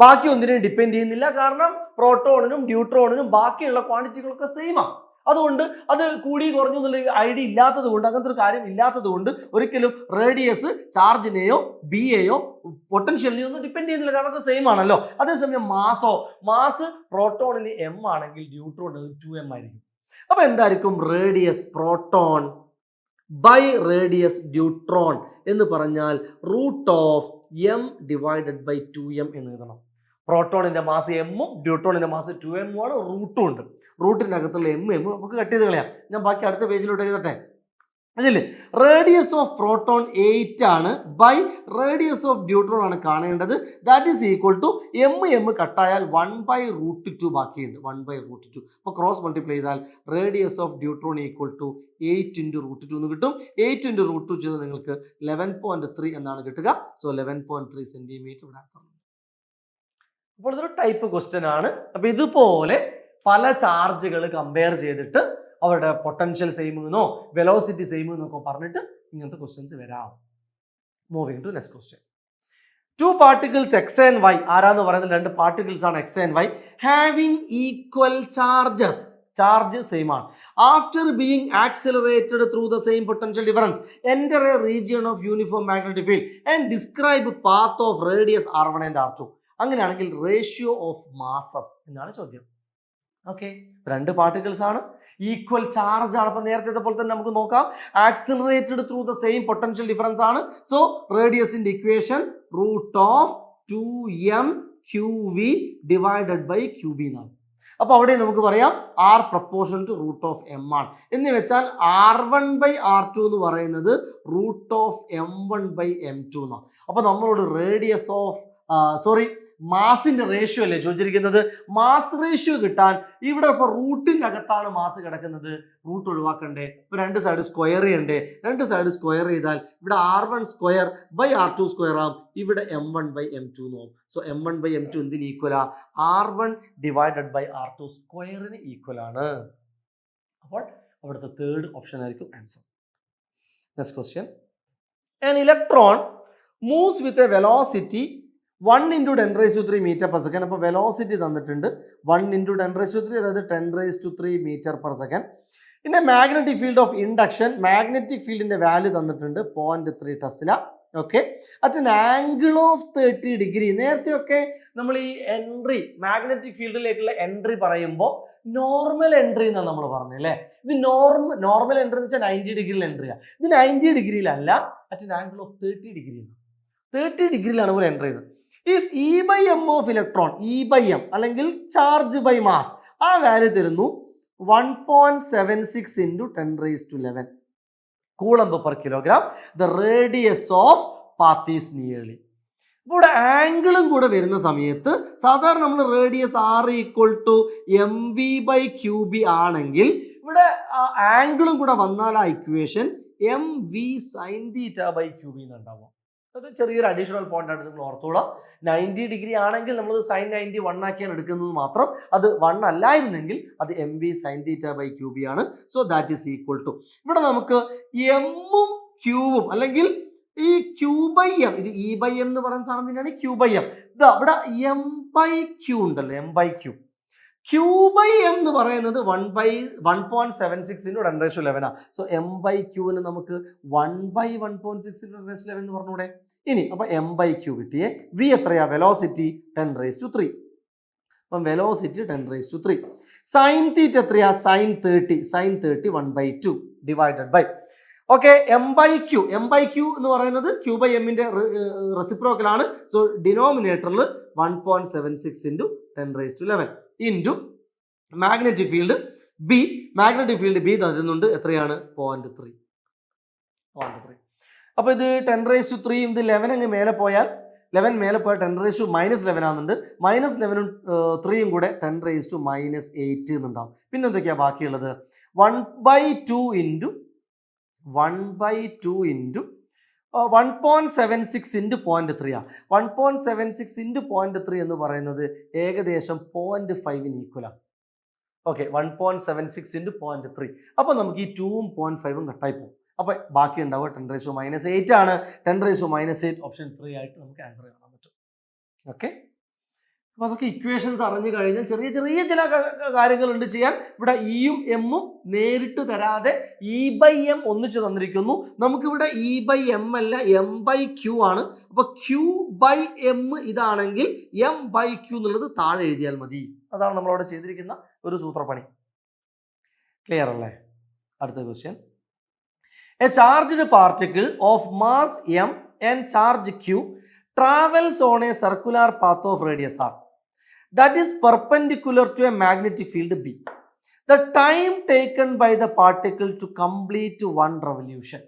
ബാക്കി ഒന്നിനെയും ഡിപ്പെൻഡ് ചെയ്യുന്നില്ല. കാരണം പ്രോട്ടോണിനും ഡ്യൂട്രോണിനും ബാക്കിയുള്ള ക്വാണ്ടിറ്റികളൊക്കെ സെയിം ആണ്. അതുകൊണ്ട് അത് കൂടി കുറഞ്ഞു എന്നുള്ള ഐഡിയ ഇല്ലാത്തത് കൊണ്ട്, അങ്ങനത്തെ ഒരു കാര്യം ഇല്ലാത്തത് കൊണ്ട് ഒരിക്കലും റേഡിയസ് ചാർജിനെയോ ബിയെയോ പൊട്ടൻഷ്യലിനെയോ ഒന്നും ഡിപ്പെൻഡ് ചെയ്യുന്നില്ല. കാരണം അത് സെയിം ആണല്ലോ. അതേസമയം മാസ് പ്രോട്ടോണിന് m ആണെങ്കിൽ ഡ്യൂട്രോണിന് 2m ആയിരിക്കും. അപ്പൊ എന്തായിരിക്കും? Radius proton by radius deuteron എന്ന് പറഞ്ഞാൽ root of m divided by 2m എന്ന് എഴുതണം. പ്രോട്ടോണിന്റെ മാസ് m ഉം ഡ്യൂട്രോണിന്റെ മാസ് 2m ആണ്. റൂട്ടും ഉണ്ട്. റൂട്ടിനകത്തുള്ള m നമുക്ക് കട്ട് ചെയ്ത് കളയാം. ഞാൻ ബാക്കി അടുത്ത പേജിലോട്ട് എഴുതട്ടെ. അതല്ലേ? റേഡിയസ് ഓഫ് പ്രോട്ടോൺ 8 ആണ്, ബൈ റേഡിയസ് ഓഫ് ഡ്യൂട്രോൺ ആണ് കാണേണ്ടത്. That is equal to m കട്ടായാൽ 1/√2 ബാക്കിയുണ്ട്, 1/√2. അപ്പോൾ ക്രോസ് മൾട്ടിപ്ലൈ ചെയ്താൽ radius of deuteron equal to 8 × √2 എന്ന് കിട്ടും. 8 × √2 ചെയ്ത് നിങ്ങൾക്ക് 11.3 എന്നാണ് കിട്ടുക. സോ 11.3 സെന്റിമീറ്റർ ഇവിടെ ആൻസർ. അപ്പോൾ ഇതൊരു ടൈപ്പ് ക്വസ്റ്റ്യൻ ആണ്. അപ്പൊ ഇതുപോലെ പല ചാർജുകൾ കമ്പയർ ചെയ്തിട്ട് അവരുടെ പൊട്ടൻഷ്യൽ സെയിം എന്നോ വെലോസിറ്റി സെയിം എന്നൊക്കെ പറഞ്ഞിട്ട് ഇങ്ങനത്തെ ക്വസ്റ്റ്യൻസ് വരാം. Moving to next question. 2 particles X and Y, ആരാന്ന് പറയുന്നത് 2 പാർട്ടിക്കിൾസ് ആണ് X and Y, having equal charges, charge same ആണ്. After being accelerated through the same potential difference enter a region of uniform magnetic field and describe path of radius R1 and R2. അങ്ങനെയാണെങ്കിൽ ratio of masses എന്നാണ് ചോദ്യം. Okay, 2 particles ആണ്, equal charge ആണ്. അപ്പൊ നേരത്തെ പോലെ തന്നെ നമുക്ക് നോക്കാം, accelerated through the same potential difference ആണ്. സോ റേഡിയസിന്റെ equation √2m/qv divided by qb എന്നാണ്. അപ്പൊ അവിടെ നമുക്ക് പറയാം R പ്രപ്പോർഷണൽ ടു √m ആണ് എന്ന് വെച്ചാൽ R1/R2 എന്ന് പറയുന്നത് √m1/m2 എന്നാണ്. അപ്പൊ നമ്മളോട് റേഡിയസ് ഓഫ് മാസിന്റെ റേഷ്യോ അല്ലേ ചോദിച്ചിരിക്കുന്നത്. മാസ് റേഷ്യോ കിട്ടാൻ ഇവിടെ ഇപ്പൊ റൂട്ടിന്റെ അകത്താണ് മാസ് കിടക്കുന്നത്, റൂട്ട് ഒഴിവാക്കണ്ടേ. ഇപ്പൊ 2 സൈഡ് സ്ക്വയർ ചെയ്യണ്ടേ, 2 സൈഡ് സ്ക്വയർ ചെയ്താൽ ഇവിടെ R1² ആവും, ഇവിടെ m1/m2 ആവും. സോ m1/m2 എന്തിന് ഈക്വലാ? R1/R2² ഈക്വൽ ആണ്. അപ്പോൾ അവിടുത്തെ തേർഡ് ഓപ്ഷൻ ആയിരിക്കും answer. Next question. An electron moves with a velocity 1 × 10⁻³ m/s. അപ്പോൾ വെലോസിറ്റി തന്നിട്ടുണ്ട് 1 × 10⁻³, അതായത് 10⁻³ m/s. പിന്നെ magnetic field of induction, magnetic ഫീൽഡിന്റെ വാല്യൂ തന്നിട്ടുണ്ട് 0.3 Tesla. Okay, at an angle of 30 degree. നേരത്തെയൊക്കെ നമ്മൾ ഈ എൻട്രി, മാഗ്നറ്റിക് ഫീൽഡിലേക്കുള്ള എൻട്രി പറയുമ്പോൾ നോർമൽ എൻട്രി എന്നാണ് നമ്മൾ പറഞ്ഞത് അല്ലേ. ഇത് നോർമൽ എൻട്രി എന്ന് വെച്ചാൽ 90 ഡിഗ്രിയിൽ എൻട്രിയാണ്. ഇത് 90 ഡിഗ്രിയിലല്ല, at an angle of 30 degree. 30 ഡിഗ്രിയിലാണ് നമ്മൾ എൻട്രി ചെയ്യുന്നത്. If E/m of electron, E/m അല്ലെങ്കിൽ ചാർജ് ബൈ മാസ്, ആ വാല്യൂ തരുന്നു 1.76 × 10⁻11 coulomb per kilogram. The radius of path is nearly. ഇവിടെ ആംഗിളും കൂടെ വരുന്ന സമയത്ത് സാധാരണ നമ്മൾ റേഡിയസ് R = mv/qb ആണെങ്കിൽ ഇവിടെ ആംഗിളും കൂടെ വന്നാൽ ആ ഇക്വേഷൻ mv sin θ/qb എന്നുണ്ടാവും. അത് ചെറിയൊരു അഡീഷണൽ പോയിന്റ് ആണ്, നിങ്ങൾ ഓർത്തോളാം. 90 ഡിഗ്രി ആണെങ്കിൽ നമ്മൾ sin 90 1 ആക്കിയാണ് എടുക്കുന്നത് മാത്രം. അത് 1 അല്ലായിരുന്നെങ്കിൽ അത് mv sin θ/qb ആണ്. So that is equal to, ഇവിടെ നമുക്ക് എമ്മും ക്യൂവും അല്ലെങ്കിൽ ഈ Q/m, ഇത് E/m എന്ന് പറയുന്ന സാധനം തന്നെയാണ് Q/m. ഇതാ ഇവിടെ m/q ഉണ്ടല്ലോ, m/q. Q/m എന്ന് പറയുന്നത് 1.76 × 10⁻11 ആണ്. സോ m/q നമുക്ക് 1/1.6 × 10⁻11 എന്ന് പറഞ്ഞൂടെ. ഇനി അപ്പൊ m/q കിട്ടിയേ. v എത്രയാ? വെലോസിറ്റി 10⁻3. അപ്പം വെലോസിറ്റി 10⁻3. സൈൻ തീറ്റ എത്രയാ? Sign 30 1/2 divided by. Okay, m/q എന്ന് പറയുന്നത് Q/mന്റെ റെസിപ്രോക്കൽ ആണ്. സോ ഡിനോമിനേറ്ററിൽ 1.76 × 10⁻11 into magnetic field B. Magnetic field B തരുന്നുണ്ട് എത്രയാണ്? 0.3. അപ്പൊ ഇത് 10⁻3 ഇത് 11 അങ്ങ് മേലെ പോയാൽ 11 മേലെ പോയാൽ 10⁻−11 ആകുന്നുണ്ട്. -11ഉം 3യും കൂടെ 10⁻−8 എന്നുണ്ടാവും. പിന്നെ എന്തൊക്കെയാ ബാക്കിയുള്ളത്? 1/2 × 1/2 × 1.76 × 0.3 ആണ്. 1.76 × 0.3 എന്ന് പറയുന്നത് ഏകദേശം 0.5 ഈക്വലാണ്. ഓക്കെ, 1.76 × 0.3. അപ്പൊ നമുക്ക് ഈ 2ഉം 0.5ഉം കട്ടായി പോകും. അപ്പൊ ബാക്കി ഉണ്ടാവുക 10⁻−8 ആണ്. 10⁻−8 ഓപ്ഷൻ 3 ആയിട്ട് നമുക്ക് ആൻസർ കാണാൻ പറ്റും. ഓക്കെ, അപ്പൊ അതൊക്കെ ഇക്വേഷൻസ് അറിഞ്ഞു കഴിഞ്ഞാൽ ചെറിയ ചില കാര്യങ്ങളുണ്ട് ചെയ്യാൻ. ഇവിടെ ഇയും എമ്മും നേരിട്ട് തരാതെ E/m ഒന്നിച്ച് തന്നിരിക്കുന്നു. നമുക്കിവിടെ E/m അല്ല, m/q ആണ്. അപ്പൊ Q/m ഇതാണെങ്കിൽ m/q എന്നുള്ളത് താഴെ എഴുതിയാൽ മതി. അതാണ് നമ്മളവിടെ ചെയ്തിരിക്കുന്ന ഒരു സൂത്രപ്പണി. ക്ലിയർ അല്ലേ? അടുത്ത question. A charged particle of mass m and charge q travels on a circular path of radius r that is perpendicular to a magnetic field B. The time taken by the particle to complete one revolution.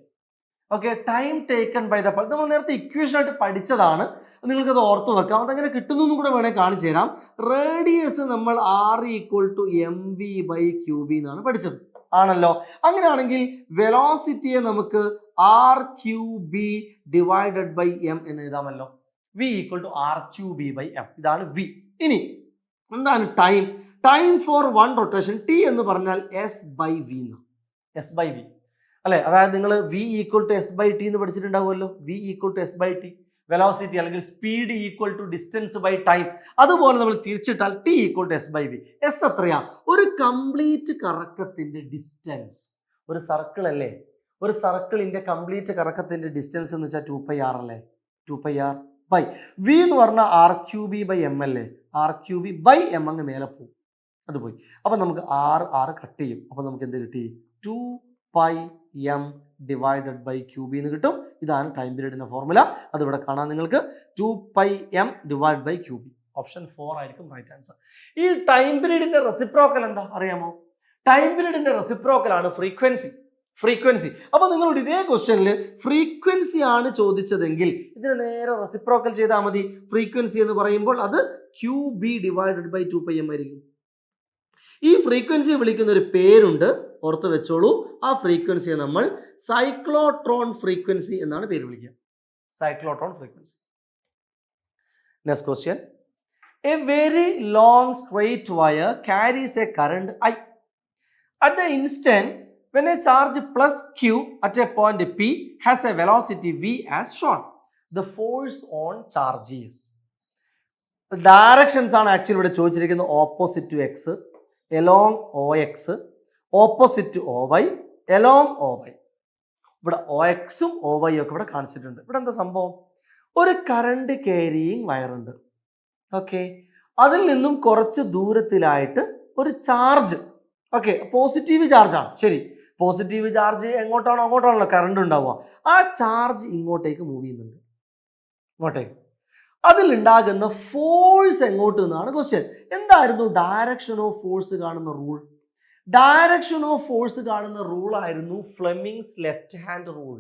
Okay, time taken by the നമ്മൾ നേരത്തെ equation ആയിട്ട് പഠിച്ചതാണ്, നിങ്ങൾക്കത് ഓർത്ത് വെക്കാം. അതെങ്ങനെ കിട്ടുന്നു കൂടെ വേണമെങ്കിൽ കാണിച്ചു തരാം. റേഡിയസ് നമ്മൾ r=mv/qb എന്നാണ് പഠിച്ചത് ആണല്ലോ. അങ്ങനെയാണെങ്കിൽ വെലോസിറ്റിയെ നമുക്ക് r⁴ ഡിവൈഡഡ് ബൈ m എന്ന് എഴുതാമല്ലോ. v=r⁴b/m. ഇതാണ് v. ഇനി എന്താണ് time? Time for one rotation t എന്ന് പറഞ്ഞാൽ s/v എന്ന്. s/v അല്ലെ, അതായത് നിങ്ങൾ v=s/t എന്ന് പഠിച്ചിട്ടുണ്ടാവുമല്ലോ. v=s/t, വെലോസിറ്റി അല്ലെങ്കിൽ speed equal to distance by time. അതുപോലെ നമ്മൾ തിരിച്ചിട്ടാൽ t=s/v. s എത്രയാ? ഒരു കംപ്ലീറ്റ് കറക്കത്തിന്റെ ഡിസ്റ്റൻസ്. ഒരു സർക്കിൾ അല്ലേ, ഒരു സർക്കിളിന്റെ കംപ്ലീറ്റ് കറക്കത്തിന്റെ ഡിസ്റ്റൻസ് എന്ന് വെച്ചാൽ 2πr അല്ലേ. 2πr ബൈ v എന്ന് പറഞ്ഞാൽ r⁴b/m അല്ലേ. r⁴b/m അങ്ങ് മേലെ പോകും, അത് പോയി. അപ്പൊ നമുക്ക് r കട്ട് ചെയ്യും. അപ്പൊ നമുക്ക് എന്ത് കിട്ടി? 2πm ഡിവൈഡഡ് ബൈ qb എന്ന് കിട്ടും. ഇതാണ് ടൈം പീരീഡിന്റെ ഫോർമുല. അതിവിടെ കാണാം നിങ്ങൾക്ക്. 2πm divide by qb. Option 4 ആയിരിക്കും റൈറ്റ് ആൻസർ. ഈ ടൈം പീരീഡിന്റെ റെസിപ്രോക്കൽ എന്താ അറിയാമോ? ടൈം പീരീഡിന്റെ റെസിപ്രോക്കൽ ആണ് ഫ്രീക്വൻസി. ഫ്രീക്വൻസി. അപ്പൊ നിങ്ങളോട് ഇതേ ക്വസ്റ്റ്യനിൽ ഫ്രീക്വൻസി ആണ് ചോദിച്ചതെങ്കിൽ ഇതിന് നേരെ റെസിപ്രോക്കൽ ചെയ്താൽ മതി. ഫ്രീക്വൻസി എന്ന് പറയുമ്പോൾ അത് qb ഡിവൈഡഡ് ബൈ 2πm ആയിരിക്കും. ഈ ഫ്രീക്വൻസി വിളിക്കുന്ന ഒരു പേരുണ്ട്, ഓർത്ത് വെച്ചോളൂ. ആ ഫ്രീക്വൻസിയെ നമ്മൾ സൈക്ലോട്രോൺ ഫ്രീക്വൻസി എന്നാണ് പേര് വിളിക്കുക. Cyclotron frequency. Next question. A very long straight wire carries a current I. At the instant when a charge plus q at a point P has a velocity v as shown, the force on charge is. Directions ആണ് actually ഇവിടെ ചോദിച്ചിരിക്കുന്നത്. Opposite to X, along OX, opposite to OY, along OY. ഇവിടെ OXും OY ഒക്കെ ഇവിടെ കാണിച്ചിട്ടുണ്ട്. ഇവിടെ എന്താ സംഭവം? ഒരു കറണ്ട് ക്യാരിയിങ് വയറുണ്ട്. ഓക്കെ, അതിൽ നിന്നും കുറച്ച് ദൂരത്തിലായിട്ട് ഒരു ചാർജ്. ഓക്കെ, പോസിറ്റീവ് ചാർജ് ആണ്. ശരി, പോസിറ്റീവ് ചാർജ് എങ്ങോട്ടാണോ അങ്ങോട്ടാണല്ലോ കറണ്ട് ഉണ്ടാവുക. ആ ചാർജ് ഇങ്ങോട്ടേക്ക് മൂവ് ചെയ്യുന്നുണ്ട്, ഇങ്ങോട്ടേക്ക്. അതിലുണ്ടാകുന്ന ഫോഴ്സ് എങ്ങോട്ട് എന്നാണ് ക്വസ്റ്റ്യൻ. എന്തായിരുന്നു ഡയറക്ഷൻ ഓഫ് ഫോഴ്സ് കാണുന്ന റൂൾ? ഡയറക്ഷൻ ഓഫ് ഫോഴ്സ് കാണുന്ന റൂൾ ആയിരുന്നു ഫ്ലെമിങ്സ് ലെഫ്റ്റ് ഹാൻഡ് റൂൾ.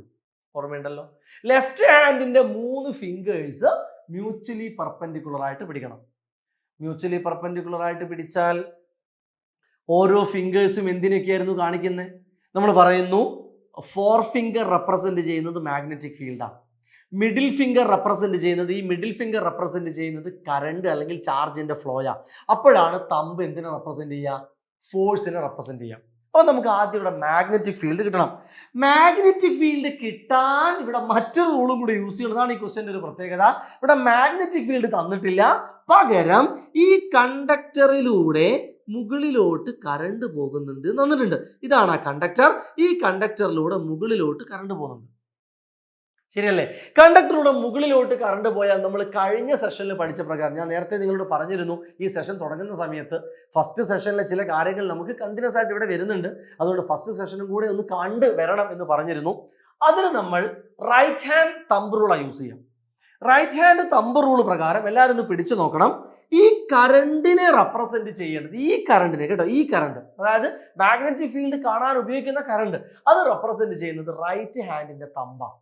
ഓർമ്മയുണ്ടല്ലോ. ലെഫ്റ്റ് ഹാൻഡിന്റെ 3 ഫിംഗേഴ്സ് മ്യൂച്വലി പെർപെൻഡിക്കുലർ ആയിട്ട് പിടിക്കണം. മ്യൂച്വലി പെർപെൻഡിക്കുലർ ആയിട്ട് പിടിച്ചാൽ ഓരോ ഫിംഗേഴ്സും എന്തിനൊക്കെയായിരുന്നു കാണിക്കുന്നത്? നമ്മൾ പറയുന്നു 4 ഫിംഗർ റെപ്രസെന്റ് ചെയ്യുന്നത് മാഗ്നറ്റിക് ഫീൽഡാണ്. മിഡിൽ ഫിംഗർ റെപ്രസെന്റ് ചെയ്യുന്നത്, ഈ മിഡിൽ ഫിംഗർ റെപ്രസെന്റ് ചെയ്യുന്നത് കറണ്ട് അല്ലെങ്കിൽ ചാർജിന്റെ ഫ്ലോയാ. അപ്പോഴാണ് തമ്പ് എന്തിനെ റെപ്രസെന്റ് ചെയ്യുക? ഫോഴ്സിനെ റെപ്രസെന്റ് ചെയ്യാം. അപ്പോൾ നമുക്ക് ആദ്യം ഇവിടെ മാഗ്നറ്റിക് ഫീൽഡ് കിട്ടണം. മാഗ്നറ്റിക് ഫീൽഡ് കിട്ടാൻ ഇവിടെ മറ്റൊരു റൂളും കൂടി യൂസ് ചെയ്യുന്നതാണ് ഈ ക്വസ്റ്റ്യൻ്റെ ഒരു പ്രത്യേകത. ഇവിടെ മാഗ്നറ്റിക് ഫീൽഡ് തന്നിട്ടില്ല, പകരം ഈ കണ്ടക്ടറിലൂടെ മുകളിലോട്ട് കറണ്ട് പോകുന്നുണ്ട് തന്നിട്ടുണ്ട്. ഇതാണ് ആ കണ്ടക്ടർ. ഈ കണ്ടക്ടറിലൂടെ മുകളിലോട്ട് കറണ്ട് പോകുന്നുണ്ട്. ശരിയല്ലേ? കണ്ടക്ടറിലൂടെ മുകളിലോട്ട് കറണ്ട് പോയാൽ നമ്മൾ കഴിഞ്ഞ സെഷനിൽ പഠിച്ച പ്രകാരം, ഞാൻ നേരത്തെ നിങ്ങളോട് പറഞ്ഞിരുന്നു ഈ സെഷൻ തുടങ്ങുന്ന സമയത്ത് ഫസ്റ്റ് സെഷനിലെ ചില കാര്യങ്ങൾ നമുക്ക് കണ്ടിന്യൂസ് ആയിട്ട് ഇവിടെ വരുന്നുണ്ട്, അതുകൊണ്ട് ഫസ്റ്റ് സെഷനും കൂടെ ഒന്ന് കണ്ട് വരണം എന്ന് പറഞ്ഞിരുന്നു. അതിന് നമ്മൾ റൈറ്റ് ഹാൻഡ് തമ്പ് റൂളാണ് യൂസ് ചെയ്യാം. റൈറ്റ് ഹാൻഡ് തമ്പ് റൂൾ പ്രകാരം എല്ലാവരും ഒന്ന് പിടിച്ചു നോക്കണം. ഈ കറണ്ടിനെ റെപ്രസെന്റ് ചെയ്യേണ്ടത്, ഈ കറണ്ടിനെ കേട്ടോ, ഈ കറണ്ട്, അതായത് മാഗ്നറ്റിക് ഫീൽഡ് കാണാൻ ഉപയോഗിക്കുന്ന കറണ്ട്, അത് റെപ്രസെന്റ് ചെയ്യുന്നത് റൈറ്റ് ഹാൻഡിന്റെ തമ്പാണ്.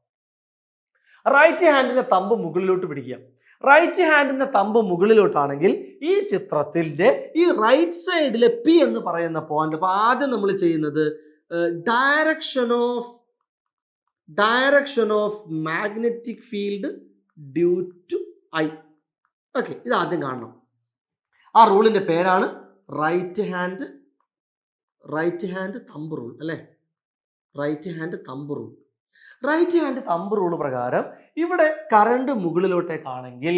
റൈറ്റ് ഹാൻഡിന്റെ തമ്പ് മുകളിലോട്ട് പിടിക്കുക. റൈറ്റ് ഹാൻഡിന്റെ തമ്പ് മുകളിലോട്ടാണെങ്കിൽ ഈ ചിത്രത്തിന്റെ ഈ റൈറ്റ് സൈഡിലെ പി എന്ന് പറയുന്ന പോയിന്റ്, അപ്പൊ ആദ്യം നമ്മൾ ചെയ്യുന്നത് direction of magnetic field due to I. Okay, ഇത് ആദ്യം കാണണം. ആ റൂളിന്റെ പേരാണ് റൈറ്റ് ഹാൻഡ് തമ്പ് റൂൾ അല്ലെ. Right hand thumb rule. Right hand thumb rule പ്രകാരം ഇവിടെ കറണ്ട് മുകളിലോട്ടേക്കാണെങ്കിൽ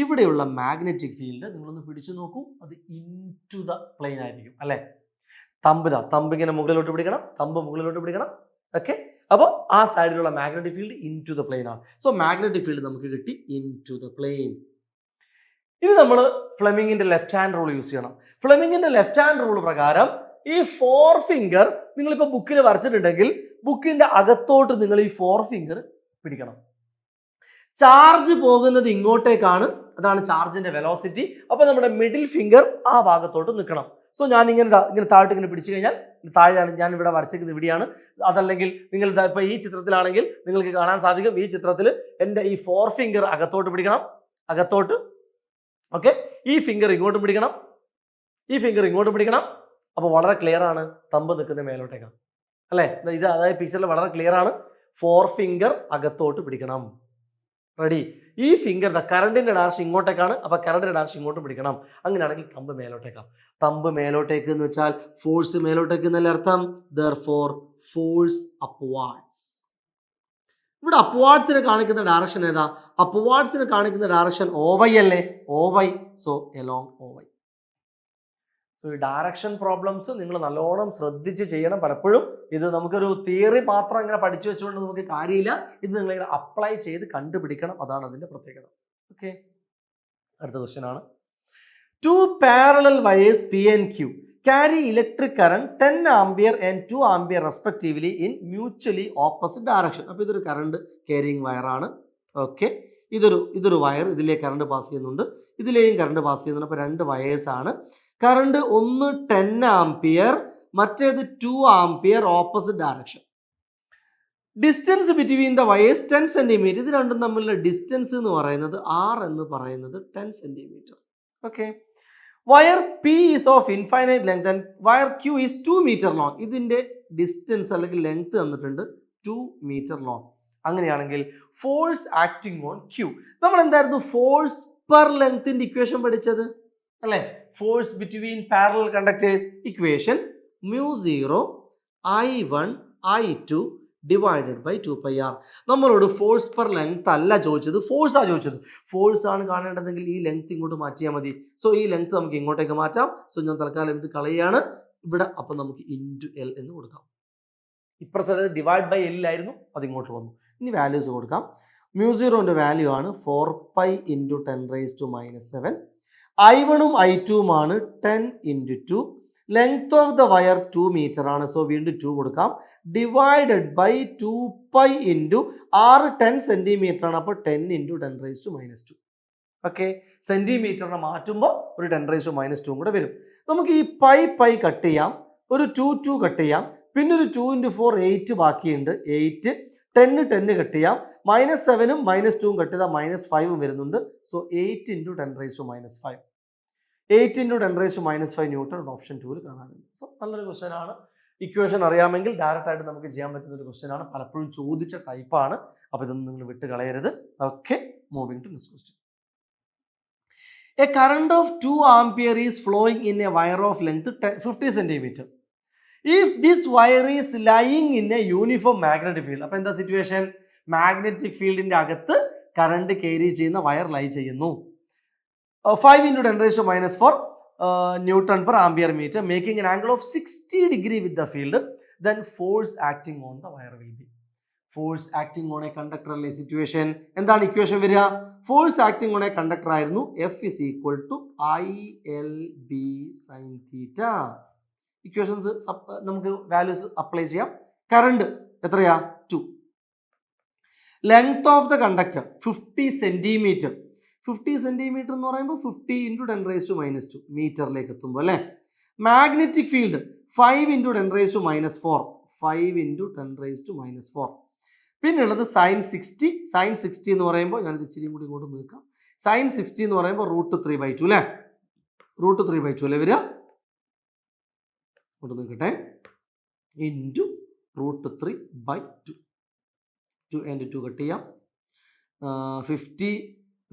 ഇവിടെയുള്ള മാഗ്നറ്റിക് ഫീൽഡ് നിങ്ങളൊന്ന് പിടിച്ചു നോക്കൂ, അത് ഇൻടു ദ പ്ലെയിൻ ആയിരിക്കും അല്ലെ. തമ്പ് ഇങ്ങനെ മുകളിലോട്ട് പിടിക്കണം, തമ്പ് മുകളിലോട്ട് പിടിക്കണം. ഓക്കെ, അപ്പോൾ ആ സൈഡിലുള്ള magnetic field into the plain ആണ്. സോ മാഗ്നറ്റിക് ഫീൽഡ് നമുക്ക് കിട്ടി ഇൻടു ദ പ്ലെയിൻ. ഇനി നമ്മൾ ഫ്ലെമിങ്ങിന്റെ ലെഫ്റ്റ് ഹാൻഡ് റൂൾ യൂസ് ചെയ്യണം. ഫ്ലെമിങ്ങിന്റെ ലെഫ്റ്റ് ഹാൻഡ് റൂൾ പ്രകാരം ഈ 4 ഫിംഗർ നിങ്ങളിപ്പോൾ ബുക്കിൽ വരച്ചിട്ടുണ്ടെങ്കിൽ ബുക്കിന്റെ അകത്തോട്ട് നിങ്ങൾ ഈ 4 ഫിംഗർ പിടിക്കണം. ചാർജ് പോകുന്നത് ഇങ്ങോട്ടേക്കാണ്, അതാണ് ചാർജിന്റെ വെലോസിറ്റി. അപ്പൊ നമ്മുടെ മിഡിൽ ഫിംഗർ ആ ഭാഗത്തോട്ട് നിൽക്കണം. സോ ഞാൻ ഇങ്ങനെ താഴോട്ട് ഇങ്ങനെ പിടിച്ചു കഴിഞ്ഞാൽ താഴെയാണ് ഞാൻ ഇവിടെ വരച്ചിരിക്കുന്നത്, ഇവിടെയാണ്. അതല്ലെങ്കിൽ നിങ്ങൾ ഇപ്പോൾ ഈ ചിത്രത്തിലാണെങ്കിൽ നിങ്ങൾക്ക് കാണാൻ സാധിക്കും, ഈ ചിത്രത്തിൽ എൻ്റെ ഈ 4 ഫിംഗർ അകത്തോട്ട് പിടിക്കണം, അകത്തോട്ട്. ഓക്കെ, ഈ ഫിംഗർ ഇങ്ങോട്ട് പിടിക്കണം, ഈ ഫിംഗർ ഇങ്ങോട്ട് പിടിക്കണം. അപ്പോൾ വളരെ ക്ലിയർ ആണ്, തമ്പ് നിൽക്കുന്ന മേലോട്ടേക്കാണ് അല്ലേ? ഇത് അതായത് പിക്ചറിൽ വളരെ ക്ലിയർ ആണ്. 4 ഫിംഗർ അകത്തോട്ട് പിടിക്കണം. റെഡി? ഈ ഫിംഗർ കറണ്ടിന്റെ ഡയറക്ഷൻ ഇങ്ങോട്ടേക്കാണ്, അപ്പൊ കറണ്ടിന്റെ ഡയറക്ഷൻ ഇങ്ങോട്ട് പിടിക്കണം. അങ്ങനെയാണെങ്കിൽ തമ്പ് മേലോട്ടേക്കാണ്. തമ്പ് മേലോട്ടേക്ക് എന്ന് വെച്ചാൽ ഫോഴ്സ് മേലോട്ടേക്ക് എന്നല്ല അർത്ഥം. Therefore force upwards. ഇവിടെ അപ്വാർഡ്സിനെ കാണിക്കുന്ന ഡയറക്ഷൻ ഏതാ? അപ്വാർഡ്സിനെ കാണിക്കുന്ന ഡയറക്ഷൻ OY അല്ലേ? OY. So along OY. So ഈ ഡയറക്ഷൻ പ്രോബ്ലംസ് നിങ്ങൾ നല്ലോണം ശ്രദ്ധിച്ച് ചെയ്യണം. പലപ്പോഴും ഇത് നമുക്കൊരു തിയറി മാത്രം ഇങ്ങനെ പഠിച്ചു വെച്ചുകൊണ്ട് നമുക്ക് കാര്യമില്ല. ഇത് നിങ്ങൾ ഇങ്ങനെ അപ്ലൈ ചെയ്ത് കണ്ടുപിടിക്കണം. അതാണ് അതിന്റെ പ്രത്യേകത. ഓക്കെ, അടുത്ത ക്വസ്റ്റ്യൻ ആണ്. 2 parallel wires P and Q carry electric current 10 ampere and 2 ampere respectively in mutually opposite direction. അപ്പോൾ ഇതൊരു കറണ്ട് ക്യാരിയിങ് വയറാണ്. ഓക്കെ, ഇതൊരു വയർ, ഇതിലേക്ക് കറണ്ട് പാസ് ചെയ്യുന്നുണ്ട്, ഇതിലെയും കറണ്ട് പാസ് ചെയ്യുന്നുണ്ട്. അപ്പോൾ 2 വയേഴ്സ് ആണ്. കറണ്ട് ഒന്ന് 10 ആംപിയർ, മറ്റേത് 2 ampere, opposite direction. Distance between the wires 10 centimetre. ഇത് രണ്ടും തമ്മിലുള്ള ഡിസ്റ്റൻസ് എന്ന് പറയുന്നത് R എന്ന് പറയുന്നത് 10 centimetre. Okay, wire P is of infinite length and wire Q is 2 metre long. ഇതിന്റെ ഡിസ്റ്റൻസ് അല്ലെങ്കിൽ ലെങ്ത് തന്നിട്ടുണ്ട് 2 മീറ്റർ ലോങ്. അങ്ങനെയാണെങ്കിൽ ഫോഴ്സ് ആക്ടിങ് ഓൺ Q, നമ്മൾ എന്തായിരുന്നു ഫോഴ്സ് പെർ ലെങ്ത്തിന്റെ ഇക്വേഷൻ പഠിച്ചത് അല്ലേ? Force between parallel conductors equation μ0 I1 I2 divided by 2πr. നമ്മളോട് ഫോഴ്സ് പെർ ലെങ്ത് അല്ല ചോദിച്ചത്, ഫോഴ്സാണ് ചോദിച്ചത്. ഫോഴ്സ് ആണ് കാണേണ്ടതെങ്കിൽ ഈ ലെങ്ത് ഇങ്ങോട്ട് മാറ്റിയാൽ മതി. സോ ഈ ലെങ്ത് നമുക്ക് ഇങ്ങോട്ടേക്ക് മാറ്റാം. സോ ഞാൻ തൽക്കാലം ഇത് കളയാണ് ഇവിടെ. അപ്പം നമുക്ക് ഇൻറ്റു L എന്ന് കൊടുക്കാം. ഇപ്പുറത്തെ ഡിവൈഡ് ബൈ L ആയിരുന്നു, അത് ഇങ്ങോട്ട് വന്നു. ഇനി വാല്യൂസ് കൊടുക്കാം. μ0ന്റെ വാല്യൂ ആണ് 4π × 10⁻⁻⁷. I1ഉം I2ഉമാണ് 10 × 2. Length of the wire 2 metre ആണ്. സോ വീണ്ടും 2 കൊടുക്കാം. ഡിവൈഡഡ് ബൈ 2π × R 10 സെന്റിമീറ്റർ ആണ്. അപ്പോൾ 10 × 10⁻⁻². ഓക്കെ, സെന്റിമീറ്ററിനെ മാറ്റുമ്പോൾ ഒരു 10⁻⁻² കൂടെ വരും. നമുക്ക് ഈ പൈ കട്ട് ചെയ്യാം, ഒരു 2 കട്ട് ചെയ്യാം, പിന്നെ ഒരു 2 × 4 8 ബാക്കിയുണ്ട്. 8 10 കട്ട് ചെയ്യാം, -7ഉം -2ഉം കട്ട് ചെയ്താൽ -5ഉം വരുന്നുണ്ട്. സോ 8 × 10⁻⁻5. 8 × 10⁻⁵ ന്യൂട്ടൺ ഓപ്ഷൻ 2 കാണാനുണ്ട്. സോ നല്ലൊരു ക്വസ്റ്റ്യൻ ആണ്. ഇക്വേഷൻ അറിയാമെങ്കിൽ ഡയറക്റ്റ് ആയിട്ട് നമുക്ക് ചെയ്യാൻ പറ്റുന്ന ഒരു ക്വസ്റ്റ്യൻ ആണ്. പലപ്പോഴും ചോദിച്ച ടൈപ്പാണ്. അപ്പോൾ ഇതൊന്നും നിങ്ങൾ വിട്ട് കളയരുത്. Okay, moving to next question. A current of 2 ampere is flowing in a wire of length 50 centimetre. If this wire is lying in a uniform magnetic field. അപ്പോൾ എന്താ സിറ്റുവേഷൻ? മാഗ്നറ്റിക് ഫീൽഡിന്റെ അകത്ത് കറണ്ട് ക്യാരി ചെയ്യുന്ന വയർ ലൈ ചെയ്യുന്നു. 5 × 10⁻⁴ newton per ampere metre, making an angle of 60 degree with the field, then force acting on the wire will be. Force acting on a conductor അല്ലേ situation? എന്താണ് equation വരിക? Force acting on a conductor ആയിരുന്നു. F is equal to ILB sin θ. Equations നമുക്ക് values apply ചെയ്യാം. Current എത്രയാ? 2. Length of the conductor 50 centimetre. 50 centimetre എന്ന് പറയുമ്പോൾ 50 × 10⁻⁻² മീറ്ററിലേക്ക് എത്തുമ്പോൾ അല്ലേ? Magnetic field 5 × 10⁻⁴. 5 × 10⁻⁴. പിന്നെ ഉള്ളത് sin 60. sin 60 എന്ന് പറയുമ്പോൾ ഞാനിത് ഇച്ചിരി കൂടി ഇങ്ങോട്ട് നീക്കാം. sin 60 എന്ന് പറയുമ്പോൾ √3/2 അല്ലേ? √3/2 അല്ലേ വരിക? ഇങ്ങോട്ട് നീക്കട്ടെ. ഇൻറ്റു √3/2. 2 and 2 കട്ട് ചെയ്യാം. 50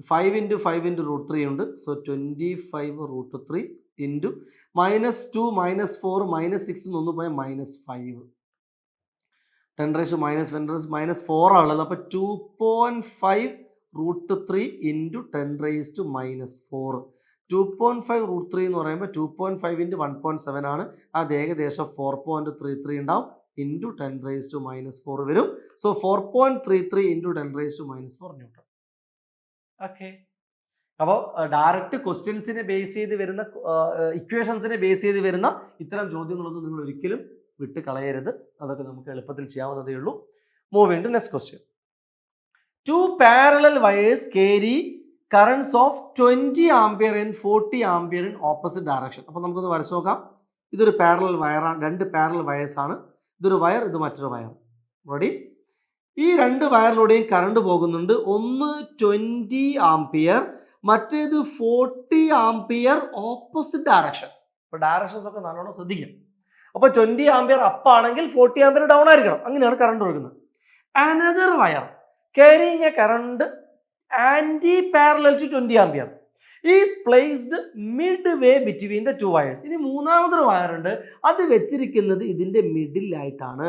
5 × 5 × √3 ഉണ്ട്. സോ 25√3 ഇൻറ്റു -2 -4 -6 1 പോയാൽ -5. 10⁻⁻4 ആണുള്ളത്. അപ്പോൾ 2.5 √3 ഇൻറ്റു 10⁻⁻4. 2.5 √3 എന്ന് പറയുമ്പോൾ 2.5 × 1.7 ആണ്. അത് ഏകദേശം 4.33 ഉണ്ടാവും. ഇൻറ്റു 10⁻⁻4 വരും. So 4.33 into 10⁻⁻4 newton. ഓക്കെ, അപ്പോൾ ഡയറക്റ്റ് ക്വസ്റ്റ്യൻസിനെ ബേസ് ചെയ്ത് വരുന്ന ഇക്വേഷൻസിനെ ബേസ് ചെയ്ത് വരുന്ന ഇത്തരം ചോദ്യങ്ങളൊന്നും നിങ്ങൾ ഒരിക്കലും വിട്ട് കളയരുത്. അതൊക്കെ നമുക്ക് എളുപ്പത്തിൽ ചെയ്യാവുന്നതേ ഉള്ളൂ. Moving to next question. 2 parallel wires carry currents of 20 ampere and 40 ampere in opposite direction. അപ്പോൾ നമുക്കൊന്ന് വരച്ചു നോക്കാം. ഇതൊരു പാരലൽ വയറാണ്, 2 പാരലൽ വയേഴ്സ് ആണ്. ഇതൊരു വയർ, ഇത് മറ്റൊരു വയർ. റെഡി? ഈ 2 വയറിലൂടെയും കറണ്ട് പോകുന്നുണ്ട്. ഒന്ന് 20 ആംപിയർ, മറ്റേത് 40 ആംപിയർ ഓപ്പോസിറ്റ് ഡയറക്ഷൻ. അപ്പോൾ ഡയറക്ഷൻസ് ഒക്കെ നല്ലോണം ശ്രദ്ധിക്കും. അപ്പോൾ 20 ആംപിയർ അപ്പ് ആണെങ്കിൽ 40 ആംപിയർ ഡൗൺ ആയിരിക്കണം. അങ്ങനെയാണ് കറണ്ട് ഒഴുകുന്നത്. Another wire carrying a current anti-parallel to 20 ampere is placed midway between the two wires. ഇനി മൂന്നാമതൊരു വയർ ഉണ്ട്, അത് വെച്ചിരിക്കുന്നത് ഇതിന്റെ മിഡിലായിട്ടാണ്.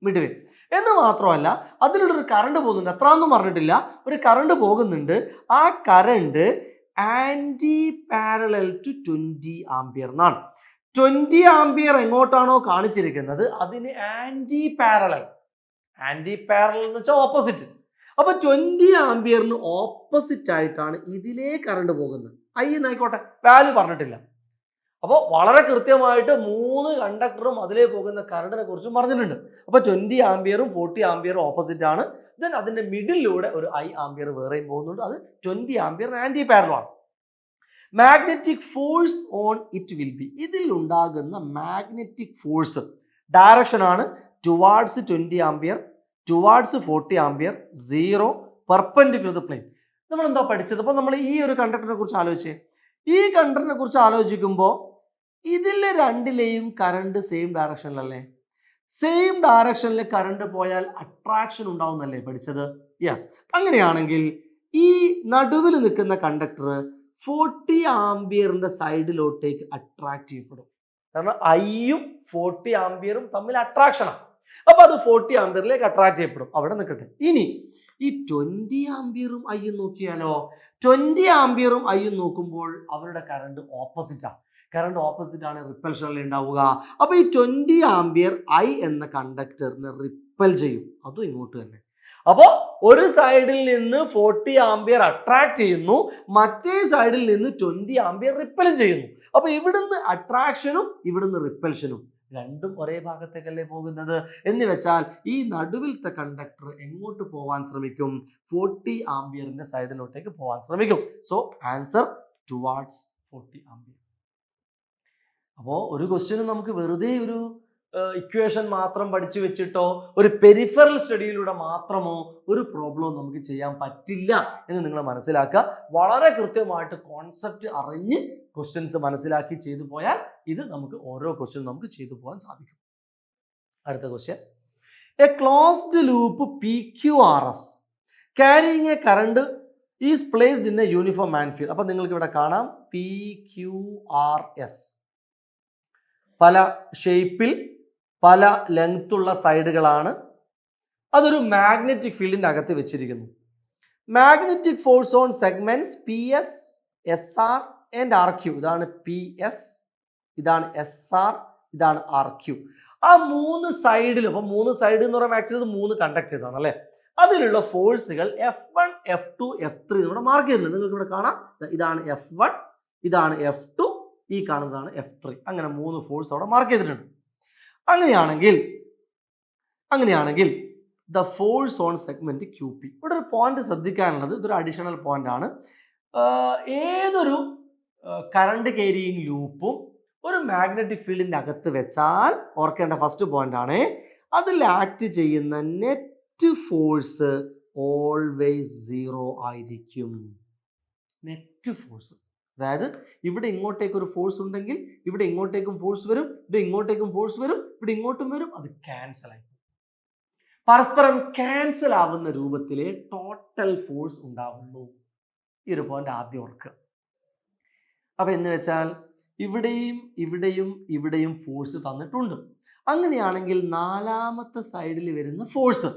മിഡ്വേ എന്ന് മാത്രമല്ല അതിലൂടെ ഒരു കറണ്ട് പോകുന്നുണ്ട്. എത്രയൊന്നും പറഞ്ഞിട്ടില്ല, ഒരു കറണ്ട് പോകുന്നുണ്ട്. ആ current anti parallel to 20 ampere എന്നാണ്. 20 ആംപിയർ എങ്ങോട്ടാണോ കാണിച്ചിരിക്കുന്നത് അതിന് ആന്റി പാരലൽ എന്ന് വെച്ചാൽ ഓപ്പോസിറ്റ്. അപ്പൊ 20 ആംപിയറിന് ഓപ്പോസിറ്റ് ആയിട്ടാണ് ഇതിലേ കറണ്ട് പോകുന്നത്. എന്നായിക്കോട്ടെ, വാല്യൂ പറഞ്ഞിട്ടില്ല. അപ്പോൾ വളരെ കൃത്യമായിട്ട് 3 കണ്ടക്ടറും അതിലേ പോകുന്ന കറണ്ടിനെ കുറിച്ചും പറഞ്ഞിട്ടുണ്ട്. അപ്പൊ 20 ആംപിയറും 40 ആംപിയറും ഓപ്പോസിറ്റ് ആണ്. ദെൻ അതിന്റെ മിഡിലൂടെ ഒരു ആംപിയർ വേറെയും പോകുന്നുണ്ട്. അത് 20 ആംപിയർ ആന്റി പാരലൽ ആണ്. Magnetic force on it will be, ഇതിൽ ഉണ്ടാകുന്ന മാഗ്നറ്റിക് ഫോഴ്സ് ഡയറക്ഷൻ ആണ് towards 20 ampere, towards 40 ampere, 0 perpendicular to the plane. നമ്മൾ എന്താ പഠിച്ചത്? അപ്പോൾ നമ്മൾ ഈ ഒരു കണ്ടക്ടറിനെ കുറിച്ച് ആലോചിച്ചേ. ഈ കണ്ടക്ടറിനെ കുറിച്ച് ആലോചിക്കുമ്പോൾ ഇതിലെ രണ്ടിലെയും കറണ്ട് സെയിം ഡയറക്ഷനിലല്ലേ? സെയിം ഡയറക്ഷനിൽ കറണ്ട് പോയാൽ അട്രാക്ഷൻ ഉണ്ടാവുന്നല്ലേ പഠിച്ചത്? യെസ്. അങ്ങനെയാണെങ്കിൽ ഈ നടുവിൽ നിൽക്കുന്ന കണ്ടക്ടർ 40 ആംപിയറിന്റെ സൈഡിലോട്ടേക്ക് അട്രാക്ട് ചെയ്യപ്പെടും. കാരണം ഐയും 40 ആംപിയറും തമ്മിൽ അട്രാക്ഷനാണ്. അപ്പൊ അത് 40 ആംപിയറിലേക്ക് അട്രാക്ട് ചെയ്യപ്പെടും. അവിടെ നിൽക്കട്ടെ. ഇനി ഈ 20 ആംപിയറും ഐയും നോക്കിയാലോ? 20 ആംപിയറും ഐയും നോക്കുമ്പോൾ അവരുടെ കറണ്ട് ഓപ്പോസിറ്റാണ്. കറണ്ട് ഓപ്പോസിറ്റ് ആണ് റിപ്പൽഷനിൽ ഉണ്ടാവുക. അപ്പൊ ഈ 20 ആംപിയർ ഐ എന്ന കണ്ടക്ടറിനെ റിപ്പൽ ചെയ്യും. അതും ഇങ്ങോട്ട് തന്നെ. അപ്പോൾ ഒരു സൈഡിൽ നിന്ന് 40 ആംപിയർ അട്രാക്ട് ചെയ്യുന്നു, മറ്റേ സൈഡിൽ നിന്ന് 20 ആംപിയർ റിപ്പലും ചെയ്യുന്നു. അപ്പൊ ഇവിടുന്ന് അട്രാക്ഷനും ഇവിടുന്ന് റിപ്പൽഷനും രണ്ടും ഒരേ ഭാഗത്തേക്കല്ലേ പോകുന്നത്. എന്ന് വെച്ചാൽ ഈ നടുവിലത്തെ കണ്ടക്ടർ എങ്ങോട്ട് പോവാൻ ശ്രമിക്കും? 40 ആംപിയറിന്റെ സൈഡിലോട്ടേക്ക് പോവാൻ ശ്രമിക്കും. So answer towards 40 ampere. അപ്പോൾ ഒരു ക്വസ്റ്റ്യനും നമുക്ക് വെറുതെ ഒരു ഇക്വേഷൻ മാത്രം പഠിച്ചു വെച്ചിട്ടോ ഒരു പെരിഫറൽ സ്റ്റഡിയിലൂടെ മാത്രമോ ഒരു പ്രോബ്ലം നമുക്ക് ചെയ്യാൻ പറ്റില്ല എന്ന് നിങ്ങൾ മനസ്സിലാക്കുക. വളരെ കൃത്യമായിട്ട് കോൺസെപ്റ്റ് അറിഞ്ഞ് ക്വസ്റ്റ്യൻസ് മനസ്സിലാക്കി ചെയ്തു പോയാൽ ഇത് നമുക്ക് ഓരോ ക്വസ്റ്റ്യൻ നമുക്ക് ചെയ്തു പോകാൻ സാധിക്കും. അടുത്ത question, A closed loop PQRS carrying a current is placed in a uniform manifold. അപ്പൊ നിങ്ങൾക്ക് ഇവിടെ കാണാം PQRS പല ഷേപ്പിൽ പല ലെങ്ത്തുള്ള സൈഡുകളാണ്. അതൊരു മാഗ്നറ്റിക് ഫീൽഡിന്റെ അകത്ത് വെച്ചിരിക്കുന്നു. Magnetic force on segments PS, SR and RQ. ഇതാണ് PS, ഇതാണ് SR, ഇതാണ് RQ. ആ 3 സൈഡിലും, അപ്പൊ 3 സൈഡ് എന്ന് പറയുമ്പോൾ ആക്ച്വലി 3 കണ്ടക്ടേഴ്സ് ആണ് അല്ലെ. അതിലുള്ള ഫോഴ്സുകൾ F1, F2, F3 ഇവിടെ മാർക്ക് ചെയ്തിട്ടുണ്ട്. നിങ്ങൾക്ക് ഇവിടെ കാണാം. ഇതാണ് F1, ഇതാണ് F2, ഈ കാണുന്നതാണ് F3. അങ്ങനെ 3 ഫോഴ്സ് അവിടെ മാർക്ക് ചെയ്തിട്ടുണ്ട്. അങ്ങനെയാണെങ്കിൽ the force on segment QP. ഇവിടെ ഒരു പോയിന്റ് ശ്രദ്ധിക്കാനുള്ളത്, ഇതൊരു അഡീഷണൽ പോയിന്റ് ആണ്. ഏതൊരു കറണ്ട് ക്യാരിയിങ് ലൂപ്പും ഒരു മാഗ്നറ്റിക് ഫീൽഡിന്റെ അകത്ത് വെച്ചാൽ ഓർക്കേണ്ട ഫസ്റ്റ് പോയിന്റ് ആണ്, അതിൽ ആക്ട് ചെയ്യുന്ന നെറ്റ് ഫോഴ്സ് ഓൾവേസ് 0 ആയിരിക്കും. നെറ്റ് ഫോഴ്സ്, അതായത് ഇവിടെ ഇങ്ങോട്ടേക്ക് ഒരു ഫോഴ്സ് ഉണ്ടെങ്കിൽ ഇവിടെ ഇങ്ങോട്ടേക്കും ഫോഴ്സ് വരും, ഇവിടെ ഇങ്ങോട്ടേക്കും ഫോഴ്സ് വരും, ഇവിടെ ഇങ്ങോട്ടും വരും. അത് ക്യാൻസൽ ആയി, പരസ്പരം ക്യാൻസൽ ആവുന്ന രൂപത്തിലെ ടോട്ടൽ ഫോഴ്സ് ഉണ്ടാവുള്ളൂ. ഈ ഒരു പോയിന്റ് ആദ്യം ഓർക്കുക. അപ്പൊ എന്ന് വെച്ചാൽ ഇവിടെയും ഇവിടെയും ഇവിടെയും ഫോഴ്സ് തന്നിട്ടുണ്ട്. അങ്ങനെയാണെങ്കിൽ നാലാമത്തെ സൈഡിൽ വരുന്ന ഫോഴ്സ്,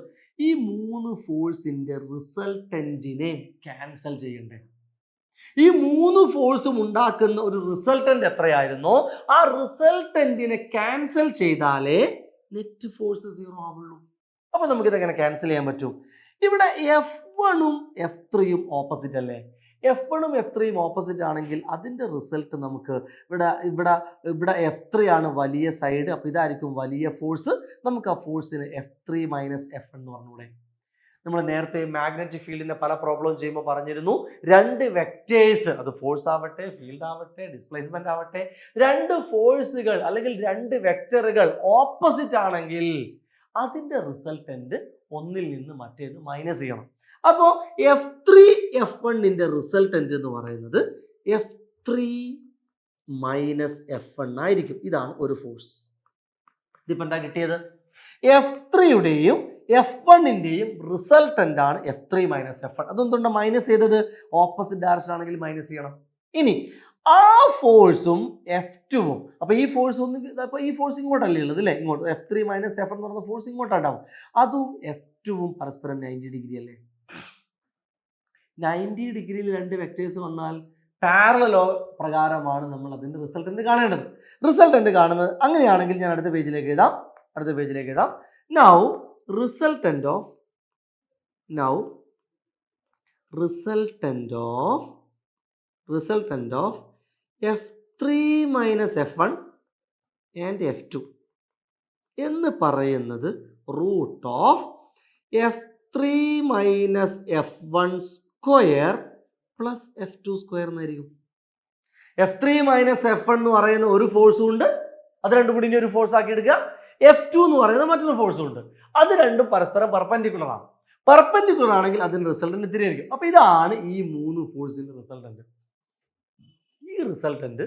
ഈ 3 ഫോഴ്സിന്റെ റിസൾട്ടന്റിനെ ക്യാൻസൽ ചെയ്യണ്ടേ. ഈ 3 ഫോഴ്സും ഉണ്ടാക്കുന്ന ഒരു റിസൾട്ടന്റ് എത്രയായിരുന്നോ ആ റിസൾട്ടന്റിനെ ക്യാൻസൽ ചെയ്താലേ നെറ്റ് ഫോഴ്സ് 0 ആവുള്ളൂ. അപ്പൊ നമുക്കിത് എങ്ങനെ ക്യാൻസൽ ചെയ്യാൻ പറ്റും? ഇവിടെ F1ഉം F3യും ഓപ്പോസിറ്റ് അല്ലേ? F1ഉം F3യും ഓപ്പോസിറ്റ് ആണെങ്കിൽ അതിന്റെ റിസൾട്ട് നമുക്ക് ഇവിടെ F3 ആണ് വലിയ സൈഡ്, അപ്പൊ ഇതായിരിക്കും വലിയ ഫോഴ്സ്. നമുക്ക് ആ ഫോഴ്സിന് F3 - F1 എന്ന് പറഞ്ഞൂടെ. നമ്മൾ നേരത്തെ മാഗ്നറ്റിക് ഫീൽഡിന്റെ പല പ്രോബ്ലം ചെയ്യുമ്പോൾ പറഞ്ഞിരുന്നു, രണ്ട് വെക്ടേഴ്സ്, അത് ഫോഴ്സ് ആവട്ടെ, ഫീൽഡ് ആവട്ടെ, ഡിസ്പ്ലേസ്മെന്റ് ആവട്ടെ, രണ്ട് ഫോഴ്സുകൾ അല്ലെങ്കിൽ രണ്ട് വെക്ടറുകൾ ഓപ്പോസിറ്റ് ആണെങ്കിൽ അതിന്റെ റിസൾട്ടന്റ് ഒന്നിൽ നിന്ന് മറ്റേത് മൈനസ് ചെയ്യണം. അപ്പോൾ F3 F1ന്റെ റിസൾട്ടന്റ് എന്ന് പറയുന്നത് F3 മൈനസ് F1 ആയിരിക്കും. ഇതാണ് ഒരു ഫോഴ്സ്. ഇതിപ്പോ എന്താ കിട്ടിയത്? F3യുടെയും F1ന്റെയും റിസൾട്ടന്റ് ആണ് F3 മൈനസ് F1. അതെന്തുകൊണ്ട് മൈനസ് ചെയ്തത്? ഓപ്പോസിറ്റ് ഡയറക്ഷൻ ആണെങ്കിൽ മൈനസ് ചെയ്യണം. ഇനി ആ ഫോഴ്സും F2വും, അപ്പൊ ഈ ഫോഴ്സ് അപ്പൊ ഈ ഫോഴ്സ് ഇങ്ങോട്ടല്ലേ ഉള്ളത് അല്ലേ? ഇങ്ങോട്ട് F3 മൈനസ് F1 എന്ന് പറയുന്ന ഫോഴ്സ് ഇങ്ങോട്ടുണ്ടാവും. അതും F2വും പരസ്പരം 90 ഡിഗ്രി അല്ലേ? 90 ഡിഗ്രിയിൽ രണ്ട് വെക്ടേഴ്സ് വന്നാൽ പാരലൽ ലോ പ്രകാരമാണ് നമ്മൾ അതിന്റെ റിസൾട്ടന്റ് കാണേണ്ടത്. റിസൾട്ടന്റ് കാണുന്നത് അങ്ങനെയാണെങ്കിൽ ഞാൻ അടുത്ത പേജിലേക്ക് എഴുതാം. Now resultant of F3 minus F1 and F2 എന്ന് പറയുന്നത് root of F3 minus F1 square plus F2 square എന്നായിരിക്കും. F3 മൈനസ് F1 എന്ന് പറയുന്ന ഒരു ഫോഴ്സും ഉണ്ട്, അത് രണ്ടും കൂടി ഇനി ഒരു ഫോഴ്സ് ആക്കി എടുക്കുക. F2 എന്ന് പറയുന്ന മറ്റൊരു ഫോഴ്സും ഉണ്ട്, അത് രണ്ടും പരസ്പരം പെർപെൻഡിക്കുലർ ആണ്. പെർപെൻഡിക്കുലർ ആണെങ്കിൽ അതിന്റെ റിസൾട്ടന്റ് ഇത്തിരിയായിരിക്കും. അപ്പൊ ഇതാണ് ഈ മൂന്ന് ഫോഴ്സിന്റെ റിസൾട്ടന്റ്. ഈ റിസൾട്ടന്റ്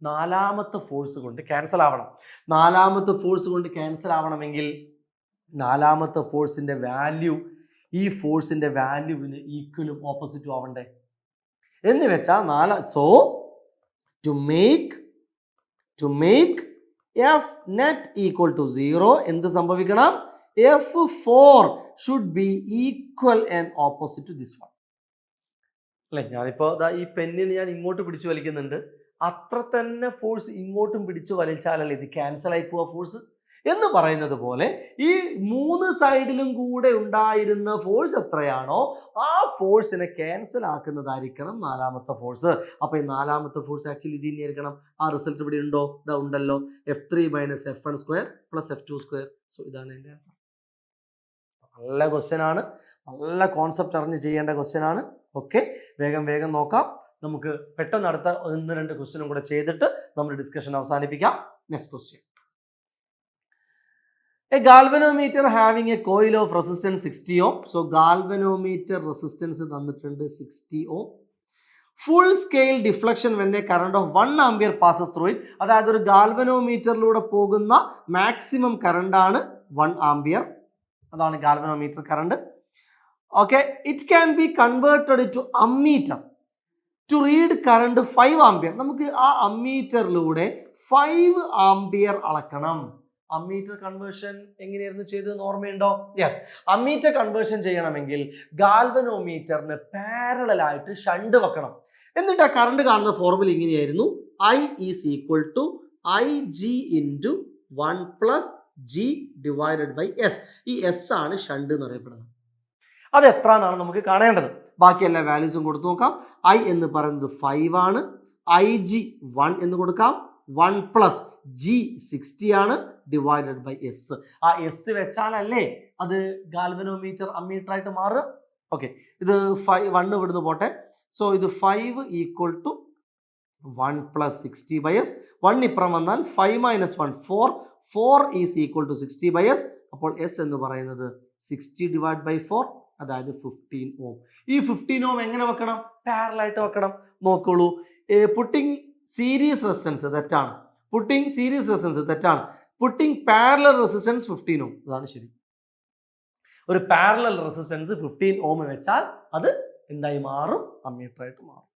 നാലാമത്തെ ഫോഴ്സ് കൊണ്ട് ക്യാൻസൽ ആവണം. നാലാമത്തെ ഫോഴ്സ് കൊണ്ട് ക്യാൻസൽ ആവണമെങ്കിൽ നാലാമത്തെ ഫോഴ്സിന്റെ വാല്യൂ ഈ ഫോഴ്സിന്റെ വാല്യൂവിന് ഈക്വലും ഓപ്പോസിറ്റും ആവണ്ടേ എന്ന് വെച്ചാൽ so to make F net equal to 0 എന്ത് സംഭവിക്കണം? F4 should be equal and opposite to this one അല്ലെ? ഞാനിപ്പോ ഈ പെന്നിന് ഞാൻ ഇങ്ങോട്ട് പിടിച്ചു വലിക്കുന്നുണ്ട്, അത്ര തന്നെ ഫോഴ്സ് ഇങ്ങോട്ടും പിടിച്ചു വലിച്ചാലല്ലേ ഇത് ക്യാൻസൽ ആയി പോവാ ഫോഴ്സ് എന്ന് പറയുന്നത് പോലെ ഈ മൂന്ന് സൈഡിലും കൂടെ ഉണ്ടായിരുന്ന ഫോഴ്സ് എത്രയാണോ ആ ഫോഴ്സിനെ ക്യാൻസൽ ആക്കുന്നതായിരിക്കണം നാലാമത്തെ ഫോഴ്സ്. അപ്പൊ ഈ നാലാമത്തെ ഫോഴ്സ് ആക്ച്വലി ഇത് തന്നെയായിരിക്കണം. ആ റിസൾട്ട് ഇവിടെ ഉണ്ടോ? ഇതാ ഉണ്ടല്ലോ, F3 minus F1 square plus F2 square. So ഇതാണ് എൻ്റെ ആൻസർ. നല്ല ക്വസ്റ്റ്യൻ ആണ്, നല്ല കോൺസെപ്റ്റ് അറിഞ്ഞ് ചെയ്യേണ്ട ക്വസ്റ്റ്യൻ ആണ്. ഓക്കെ, വേഗം നോക്കാം. നമുക്ക് പെട്ടെന്ന് അടുത്ത 1-2 ക്വസ്റ്റ്യനും കൂടെ ചെയ്തിട്ട് നമ്മുടെ ഡിസ്കഷൻ അവസാനിപ്പിക്കാം. Next question. A galvanometer having a coil of resistance 60 ohm. So galvanometer resistance തന്നിട്ടുണ്ട് 60 ohm. Full scale deflection when a current of 1 ampere passes through it. അതായത് ഒരു ഗാൽവനോമീറ്ററിലൂടെ പോകുന്ന മാക്സിമം കറണ്ട് ആണ് 1 ആംപിയർ. അതാണ് galvanometer current. Okay, it can be converted to ammeter to read current 5 ampere. നമുക്ക് ആ അമ്മീറ്ററിലൂടെ 5 ampere അളക്കണം. അമ്മീറ്റർ കൺവേർഷൻ എങ്ങനെയായിരുന്നു ചെയ്തത് ഓർമ്മയുണ്ടോ? യെസ്, അമ്മീറ്റർ കൺവേർഷൻ ചെയ്യണമെങ്കിൽ ഗാൽവനോമീറ്ററിന് പാരലൽ ആയിട്ട് ഷണ്ട് വെക്കണം. എന്നിട്ട് ആ കറണ്ട് കാണുന്ന ഫോർമുല ഇങ്ങനെയായിരുന്നു, I is equal to IG into 1 plus G divided by S. ഈ S ആണ് ഷണ്ട് എന്ന് അറിയപ്പെടുന്നത്. അത് എത്ര എന്നാണ് നമുക്ക് കാണേണ്ടത്. ബാക്കി എല്ലാ വാല്യൂസും കൊടുത്തു നോക്കാം. I എന്ന് പറയുന്നത് 5 ആണ്, IG 1 എന്ന് കൊടുക്കാം, 1 പ്ലസ് G 60 ആണ്, ഡിവൈഡഡ് ബൈ S. ആ S വെച്ചാലല്ലേ അത് ഗാൽവനോമീറ്റർ അമ്മീറ്റർ ആയിട്ട് മാറുക. ഓക്കെ, ഇത് 1 ഇവിടുന്ന് പോട്ടെ. സോ ഇത് 5 equal to 1 plus 60 by S. 1 ഇപ്പുറം വന്നാൽ 5 minus 1 4 is equal to 60 by S. അപ്പോൾ S എന്ന് പറയുന്നത് 60 ഡിവൈഡ് ബൈ 4, അതായത് 15 ഓം. ഈ 15 ഓം എങ്ങനെ വെക്കണം? പാരലൽ ആയിട്ട് വെക്കണം. നോക്കോളൂ, പുട്ടിങ് സീരീസ് റെസിസ്റ്റൻസ് തെറ്റാണ്, പുട്ടിങ് സീരീസ് റെസിസ്റ്റൻസ് തെറ്റാണ്, പുട്ടിങ് പാരലൽ റെസിസ്റ്റൻസ് 15 ഓം അതാണ് ശരി. ഒരു പാരലൽ റെസിസ്റ്റൻസ് 15 ഓം വെച്ചാൽ അത് എന്തായി മാറും? അമ്മീറ്റർ ആയിട്ട് മാറും.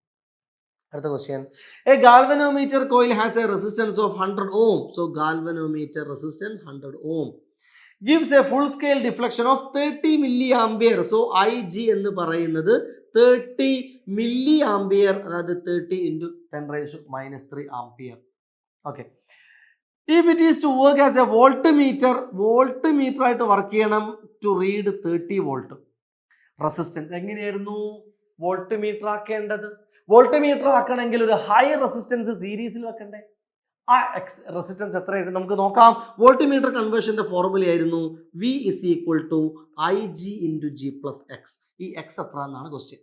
അടുത്ത question. A galvanometer coil has a resistance of 100 ohm. So galvanometer resistance 100 ohm gives a full scale deflection of 30 milliampere. So IG എന്ന് പറയുന്നത് 30 milliampere, അതായത് 30 into 10⁻³ ampere. Okay, if it is to work as a voltmeter ആയിട്ട് work ചെയ്യണം to read 30 volt. Resistance എങ്ങനെയായിരുന്നു voltmeter ആക്കേണ്ടത്? Voltmeter ആക്കണമെങ്കിൽ ഒരു high resistance സീരീസിൽ വെക്കണ്ടേ? ആ എക്സ് റെസിസ്റ്റൻസ് എത്രയായിരുന്നു നമുക്ക് നോക്കാം. വോൾട്ട്മീറ്റർ കൺവേർഷന്റെ ഫോർമുല ആയിരുന്നു V is equal to IG into G plus X. ഈ X എത്ര എന്നാണ് ക്വസ്റ്റ്യൻ.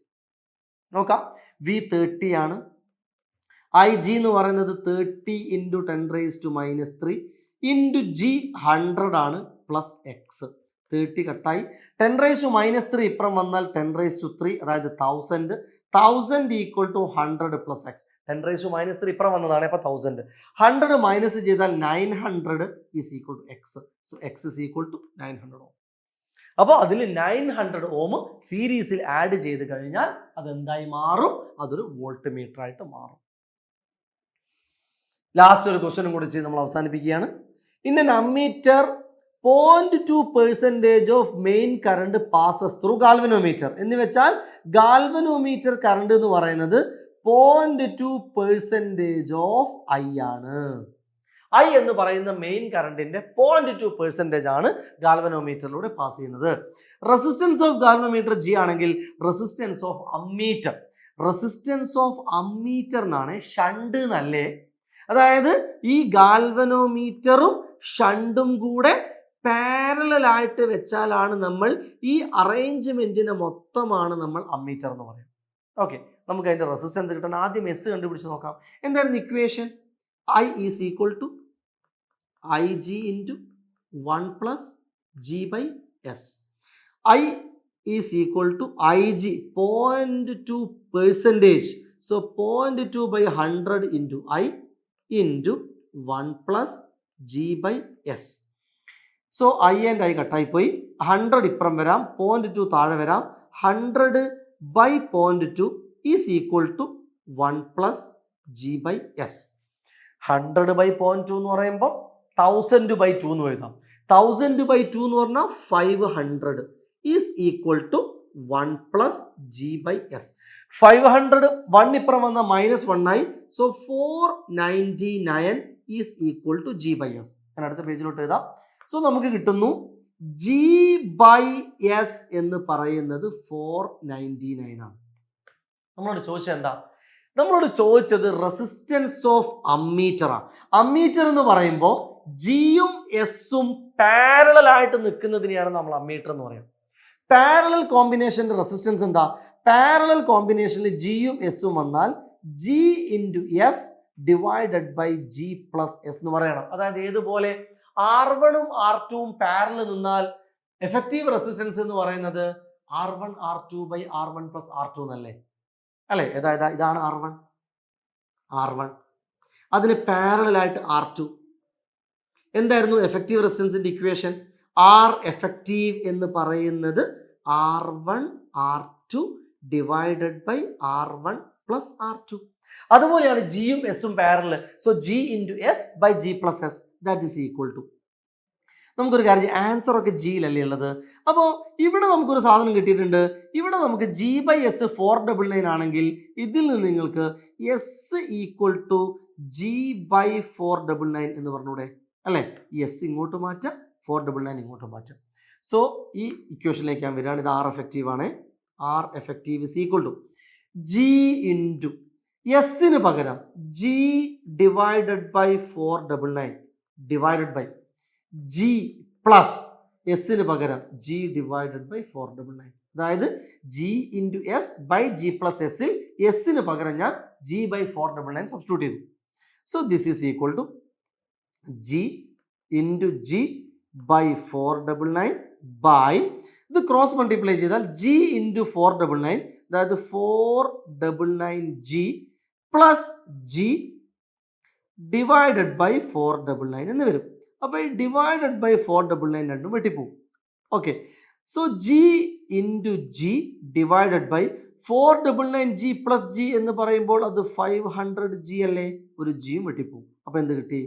നോക്കാം. V 30 ആണ്. IG എന്ന് പറയുന്നത് 30 into 10 raised to minus 3 into G 100 ആണ് പ്ലസ് X. 30 കട്ടായി. 10 raised to minus 3 ഇപ്പുറം വന്നാൽ 10 raised to 3, അതായത് 1000 equal to 100 plus X. 10 raised to minus 3 ഇപ്പുറം വന്നതാണ്, അപ്പോൾ 1000. 100 മൈനസ് ചെയ്താൽ 900 is equal to X. So X is equal to 900 ohm. അപ്പോൾ അതിൽ 900 ഓം സീരീസിൽ ആഡ് ചെയ്ത് കഴിഞ്ഞാൽ അതെന്തായി മാറും? അതൊരു വോൾട്ട് മീറ്റർ ആയിട്ട് മാറും. ലാസ്റ്റ് ഒരു ക്വസ്റ്റ്യനും കൂടി ചെയ്ത് നമ്മൾ അവസാനിപ്പിക്കുകയാണ്. In N ammeter 0.2% of main current passes through galvanometer എന്ന് വെച്ചാൽ ഗാൽവനോമീറ്റർ കറണ്ട് എന്ന് പറയുന്നത് 0.2% ഓഫ് ഐ ആണ്. ഐ എന്ന് പറയുന്ന മെയിൻ കറണ്ടിന്റെ 0.2% ആണ് ഗാൽവനോമീറ്ററിലൂടെ പാസ് ചെയ്യുന്നത്. റെസിസ്റ്റൻസ് ഓഫ് ഗാൽവനോമീറ്റർ ജി ആണെങ്കിൽ റെസിസ്റ്റൻസ് ഓഫ് അമ്മീറ്റർ എന്നാണ്, ഷണ്ട് എന്നല്ലേ. അതായത് ഈ ഗാൽവനോമീറ്ററും ഷണ്ടും കൂടെ പാരലൽ ആയിട്ട് വെച്ചാലാണ് നമ്മൾ ഈ അറേഞ്ച്മെന്റിനെ മൊത്തമാണ് നമ്മൾ അമ്മീറ്റർ എന്ന് പറയുന്നത്. ഓക്കെ, നമുക്ക് അതിന്റെ റെസിസ്റ്റൻസ് കിട്ടാൻ ആദ്യം എസ് കണ്ടുപിടിച്ച് നോക്കാം. എന്തായിരുന്നു equation? I is equal to I G into 1 plus G by S. I is equal to I G 0.2%. So 0.2 by 100 into I into 1 plus G by S. So I and I കട്ടായി പോയി. 100 ഇപ്പുറം വരാം, 0.2 താഴെ വരാം. 100 by 0.2 is equal to 1 plus G by S. 100 by 0.2 എന്ന് പറയുമ്പോൾ 1000 by 2 എന്ന് എഴുതാം. 1000 by 2 എന്ന് പറഞ്ഞാൽ 500 is equal to 1 plus G by S. 500 1 ഇപ്പുറം വന്ന -1 ആയി. So 499 is equal to G by S. ഞാൻ അടുത്ത പേജിലോട്ട് എഴുതാം. സോ നമുക്ക് കിട്ടുന്നു ജി ബൈ എസ് എന്ന് പറയുന്നത് 499 ആണ്. നമ്മളോട് ചോദിച്ചത് എന്താ? നമ്മളോട് ചോദിച്ചത് റെസിസ്റ്റൻസ് ഓഫ് അമ്മീറ്ററാണ്. അമ്മീറ്റർ എന്ന് പറയുമ്പോൾ ജിയും എസും പാരലൽ ആയിട്ട് നിൽക്കുന്നതിനെയാണ് നമ്മൾ അമ്മീറ്റർ എന്ന് പറയുന്നത്. പാരലൽ കോമ്പിനേഷന്റെ റെസിസ്റ്റൻസ് എന്താ? പാരലൽ കോമ്പിനേഷനിൽ ജിയും എസും വന്നാൽ G into S divided by G plus S എന്ന് പറയണം. അതായത് ഏതുപോലെ R1ഉം R2ഉം പാരലൽ നിന്നാൽ എഫക്റ്റീവ് റെസിസ്റ്റൻസ് എന്ന് പറയുന്നത് R1 R2 by R1 plus R2 എന്നല്ലേ, അല്ലേ? ഇതാണ് R1. അതിന് പാരലായിട്ട് R2. എന്തായിരുന്നു എഫക്റ്റീവ് റെസിസ്റ്റൻസിന്റെ ഇക്വേഷൻ? R എഫക്റ്റീവ് എന്ന് പറയുന്നത് R1 R2 divided by R1 plus R2. അതുപോലെയാണ് ജിയും എസും parallel. So G into S by G plus S that is equal to, നമുക്കൊരു കാര്യം, ആൻസർ ഒക്കെ ജിയിലല്ലേ ഉള്ളത്. അപ്പോൾ ഇവിടെ നമുക്കൊരു സാധനം കിട്ടിയിട്ടുണ്ട്. ഇവിടെ നമുക്ക് ജി ബൈ എസ് 499 ആണെങ്കിൽ ഇതിൽ നിന്ന് നിങ്ങൾക്ക് S equal to G by 499 എന്ന് പറഞ്ഞൂടെ, അല്ലേ? എസ് ഇങ്ങോട്ട് മാറ്റാം, 499 ഇങ്ങോട്ട് മാറ്റാം. സോ ഈ ഇക്വേഷനിലേക്ക് ഞാൻ വരികയാണ്. ഇത് ആർ എഫക്റ്റീവ് ആണ്. R effective is equal to G into എസിന് പകരം G divided by 499 divided by G plus എസിന് പകരം ജി ഡിവൈഡഡ് ബൈ 499. അതായത് G into S by G plus എസിൽ എസിന് പകരം ഞാൻ ജി ബൈ 499 സബ്സ്റ്റിറ്റ്യൂട്ട് ചെയ്തു. So this is equal to G into G by 499 by ഇത് ക്രോസ് മൾട്ടിപ്ലൈ ചെയ്താൽ ജി ഇൻറ്റു 499, അതായത് 499 G plus G divided by 499 എന്ന് വരും. അപ്പോൾ ഈ ഡിവൈഡഡ് ബൈ 499 രണ്ടും വെട്ടിപ്പോവും. Okay, so G into g divided by 499 G plus g എന്ന് പറയുമ്പോൾ അത് 500 ജി അല്ലേ? ഒരു ജിയും വെട്ടിപ്പോവും. അപ്പോൾ എന്ത് കിട്ടി?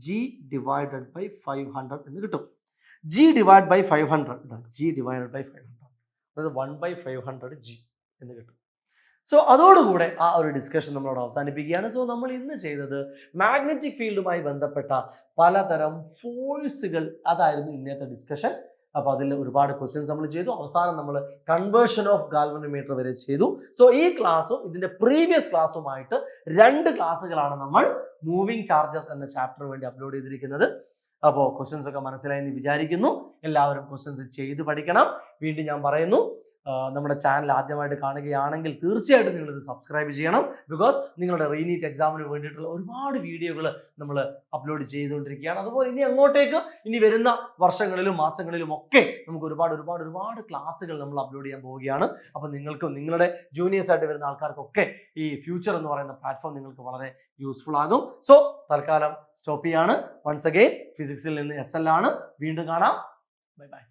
ജി ഡിവൈഡഡ് ബൈ 500 എന്ന് കിട്ടും. G divide by 500, G divided by 500, അതായത് 1/500 ജി എന്ന് കിട്ടും. സോ അതോടുകൂടെ ആ ഒരു ഡിസ്കഷൻ നമ്മളോട് അവസാനിപ്പിക്കുകയാണ്. സോ നമ്മൾ ഇന്ന് ചെയ്തത് മാഗ്നറ്റിക് ഫീൽഡുമായി ബന്ധപ്പെട്ട പലതരം ഫോഴ്സുകൾ, അതായിരുന്നു ഇന്നത്തെ ഡിസ്കഷൻ. അപ്പോൾ അതിൽ ഒരുപാട് ക്വസ്റ്റ്യൻസ് നമ്മൾ ചെയ്തു. അവസാനം നമ്മൾ കൺവേർഷൻ ഓഫ് ഗാൽവനോമീറ്റർ വരെ ചെയ്തു. സോ ഈ ക്ലാസ്സും ഇതിന്റെ പ്രീവിയസ് ക്ലാസ്സുമായിട്ട് 2 ക്ലാസ്സുകളാണ് നമ്മൾ മൂവിങ് ചാർജസ് എന്ന ചാപ്റ്ററിന് വേണ്ടി അപ്ലോഡ് ചെയ്തിരിക്കുന്നത്. അപ്പോൾ ക്വസ്റ്റ്യൻസ് ഒക്കെ മനസ്സിലായി എന്ന് വിചാരിക്കുന്നു. എല്ലാവരും ക്വസ്റ്റ്യൻസ് ചെയ്ത് പഠിക്കണം. വീണ്ടും ഞാൻ പറയുന്നു, നമ്മുടെ ചാനൽ ആദ്യമായിട്ട് കാണുകയാണെങ്കിൽ തീർച്ചയായിട്ടും നിങ്ങൾ ഇത് സബ്സ്ക്രൈബ് ചെയ്യണം. ബിക്കോസ് നിങ്ങളുടെ റീനീറ്റ് എക്സാമിന് വേണ്ടിയിട്ടുള്ള ഒരുപാട് വീഡിയോകൾ നമ്മൾ അപ്ലോഡ് ചെയ്തുകൊണ്ടിരിക്കുകയാണ്. അതുപോലെ ഇനി അങ്ങോട്ടേക്ക് ഇനി വരുന്ന വർഷങ്ങളിലും മാസങ്ങളിലും ഒക്കെ നമുക്ക് ഒരുപാട് ക്ലാസ്സുകൾ നമ്മൾ അപ്ലോഡ് ചെയ്യാൻ പോവുകയാണ്. അപ്പോൾ നിങ്ങൾക്കും നിങ്ങളുടെ ജൂനിയേഴ്സ് ആയിട്ട് വരുന്ന ആൾക്കാർക്കൊക്കെ ഈ ഫ്യൂച്ചർ എന്ന് പറയുന്ന പ്ലാറ്റ്ഫോം നിങ്ങൾക്ക് വളരെ യൂസ്ഫുൾ ആകും. സോ തൽക്കാലം സ്റ്റോപ്പ് ചെയ്യാണ്. വൺസ് അഗെയിൻ ഫിസിക്സിൽ നിന്ന് SL ആണ്. വീണ്ടും കാണാം. Bye bye.